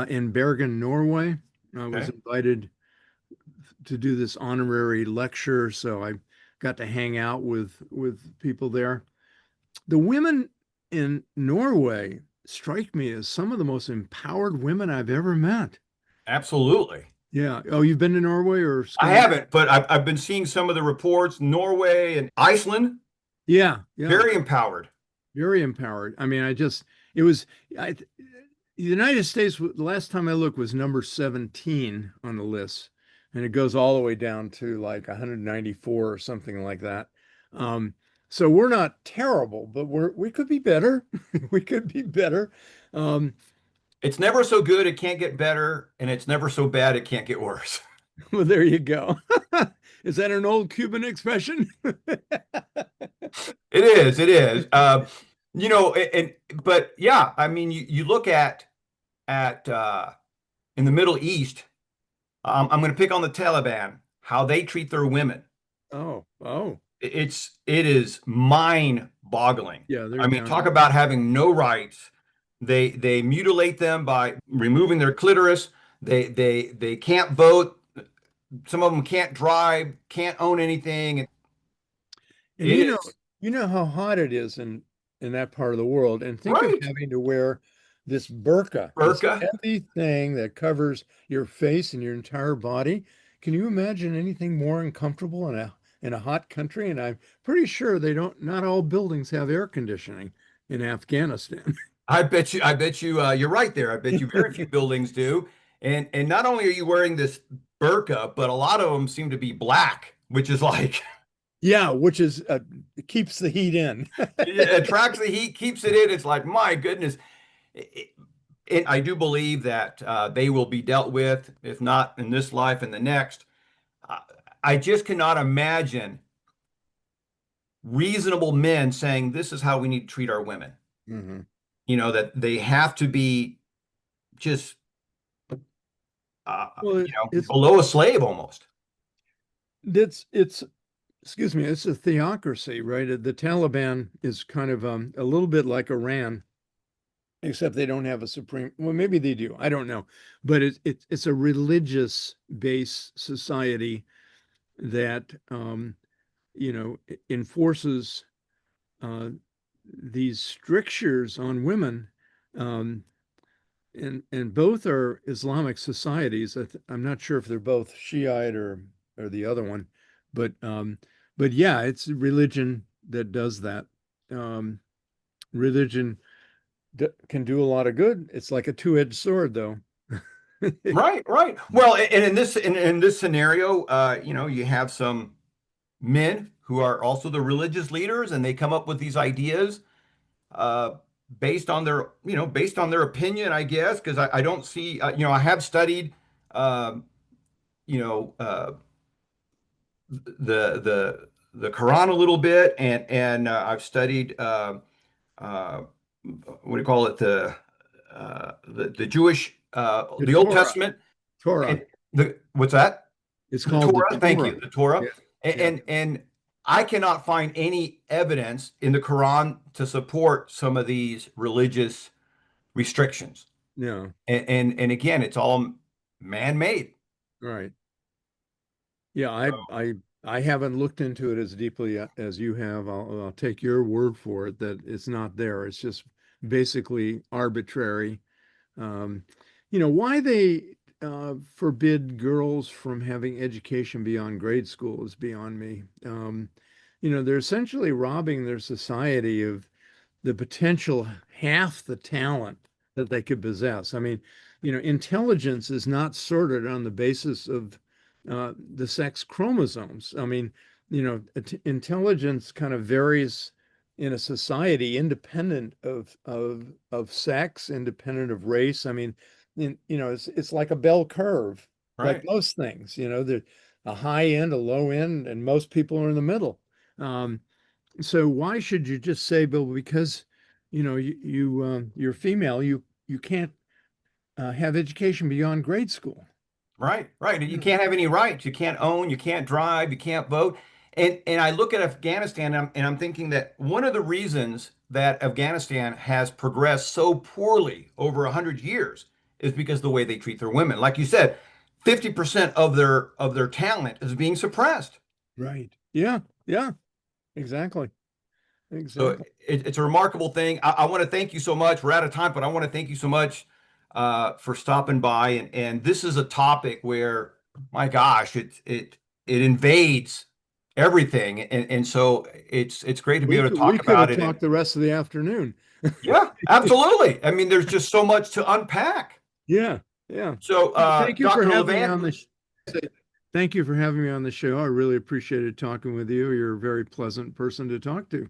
in Bergen, Norway. I was Okay. invited to do this honorary lecture, so I got to hang out with people there. The women in Norway strike me as some of the most empowered women I've ever met. Absolutely. Yeah. Oh, you've been to Norway or I Scandinavia? haven't, but I've been seeing some of the reports. Norway and Iceland, Yeah, yeah. very empowered. Very empowered. I mean, it was, the United States, the last time I looked, was number 17 on the list. And it goes all the way down to like 194 or something like that. Um, so we're not terrible, but we could be better. We could be better. Um, It's never so good, it can't get better, and it's never so bad, it can't get worse. well, there you go. Is that an old Cuban expression? It is, it is. But yeah, I mean, you look at in the Middle East. I'm going to pick on the Taliban, how they treat their women. Oh, oh, It is mind-boggling. yeah, they're I mean, down. talk about having no rights. They mutilate them by removing their clitoris. They can't vote. Some of them can't drive, can't own anything. And It is you know how hot it is in that part of the world. And think of right. having to wear this burqa, this Burqa. heavy thing that covers your face and your entire body. Can you imagine anything more uncomfortable in a hot country? And I'm pretty sure they don't, not all buildings have air conditioning in Afghanistan. I bet you, you're right there. I bet you very few buildings do. And not only are you wearing this burqa, but a lot of them seem to be black, which is like Yeah, which is keeps the heat in. it attracts the heat, keeps it in. It's like, my goodness. And I do believe that they will be dealt with, if not in this life, in the next. Uh, I just cannot imagine reasonable men saying this is how we need to treat our women. Hmm. That they have to be just, Well, it's below a slave almost. it's excuse me, it's a theocracy, right? The Taliban is kind of a little bit like Iran, except they don't have a supreme. Well, maybe they do. I don't know, but it's a religious based society that enforces uh, these strictures on women, um, and both are Islamic societies. I'm not sure if they're both Shiite or the other one, but yeah, it's religion that does that. Um, Religion can do a lot of good. It's like a two-edged sword, though. Right, right. Well, and in this scenario, you have some men who are also the religious leaders, and they come up with these ideas uh, based on their opinion, I guess, because I don't see, I have studied, um, you know, the Quran a little bit, and I've studied uh, what do you call it, the Jewish The the Old Torah, Testament, Torah. and the what's that? It's The called the Torah. Thank Torah. you, the Torah, Yeah, and yeah, and I cannot find any evidence in the Quran to support some of these religious restrictions. yeah. And again, it's all man-made. Right. Yeah, I haven't looked into it as deeply as you have. I'll take your word for it that it's not there. It's just basically arbitrary. Um, why they forbid girls from having education beyond grade school is beyond me. They're essentially robbing their society of the potential, half the talent that they could possess. I mean, intelligence is not sorted on the basis of the sex chromosomes. I mean, intelligence kind of varies in a society independent of sex, independent of race. I mean, it's like a bell curve, like Right, most things. There's a high end, a low end, and most people are in the middle. Um, so why should you just say, Bill, because you're female, you can't have education beyond grade school? right, right. You Yeah. can't have any rights. You can't own. You can't drive. You can't vote. And I look at Afghanistan, and I'm thinking that one of the reasons that Afghanistan has progressed so poorly over 100 years is because the way they treat their women. Like you said, 50% of their talent is being suppressed. Right. Yeah. Yeah. Exactly. So Exactly. it's a remarkable thing. I want to thank you so much. We're out of time, but I want to thank you so much for stopping by. And this is a topic where, my gosh, it invades everything. And so it's great to be able to We talk could about have it. And talked the rest of the afternoon. yeah, absolutely. I mean, there's just so much to unpack. Yeah. Yeah. So, Thank you for Dr. having me Levant, on the Thank you for having me on the show. I really appreciated talking with you. You're a very pleasant person to talk to.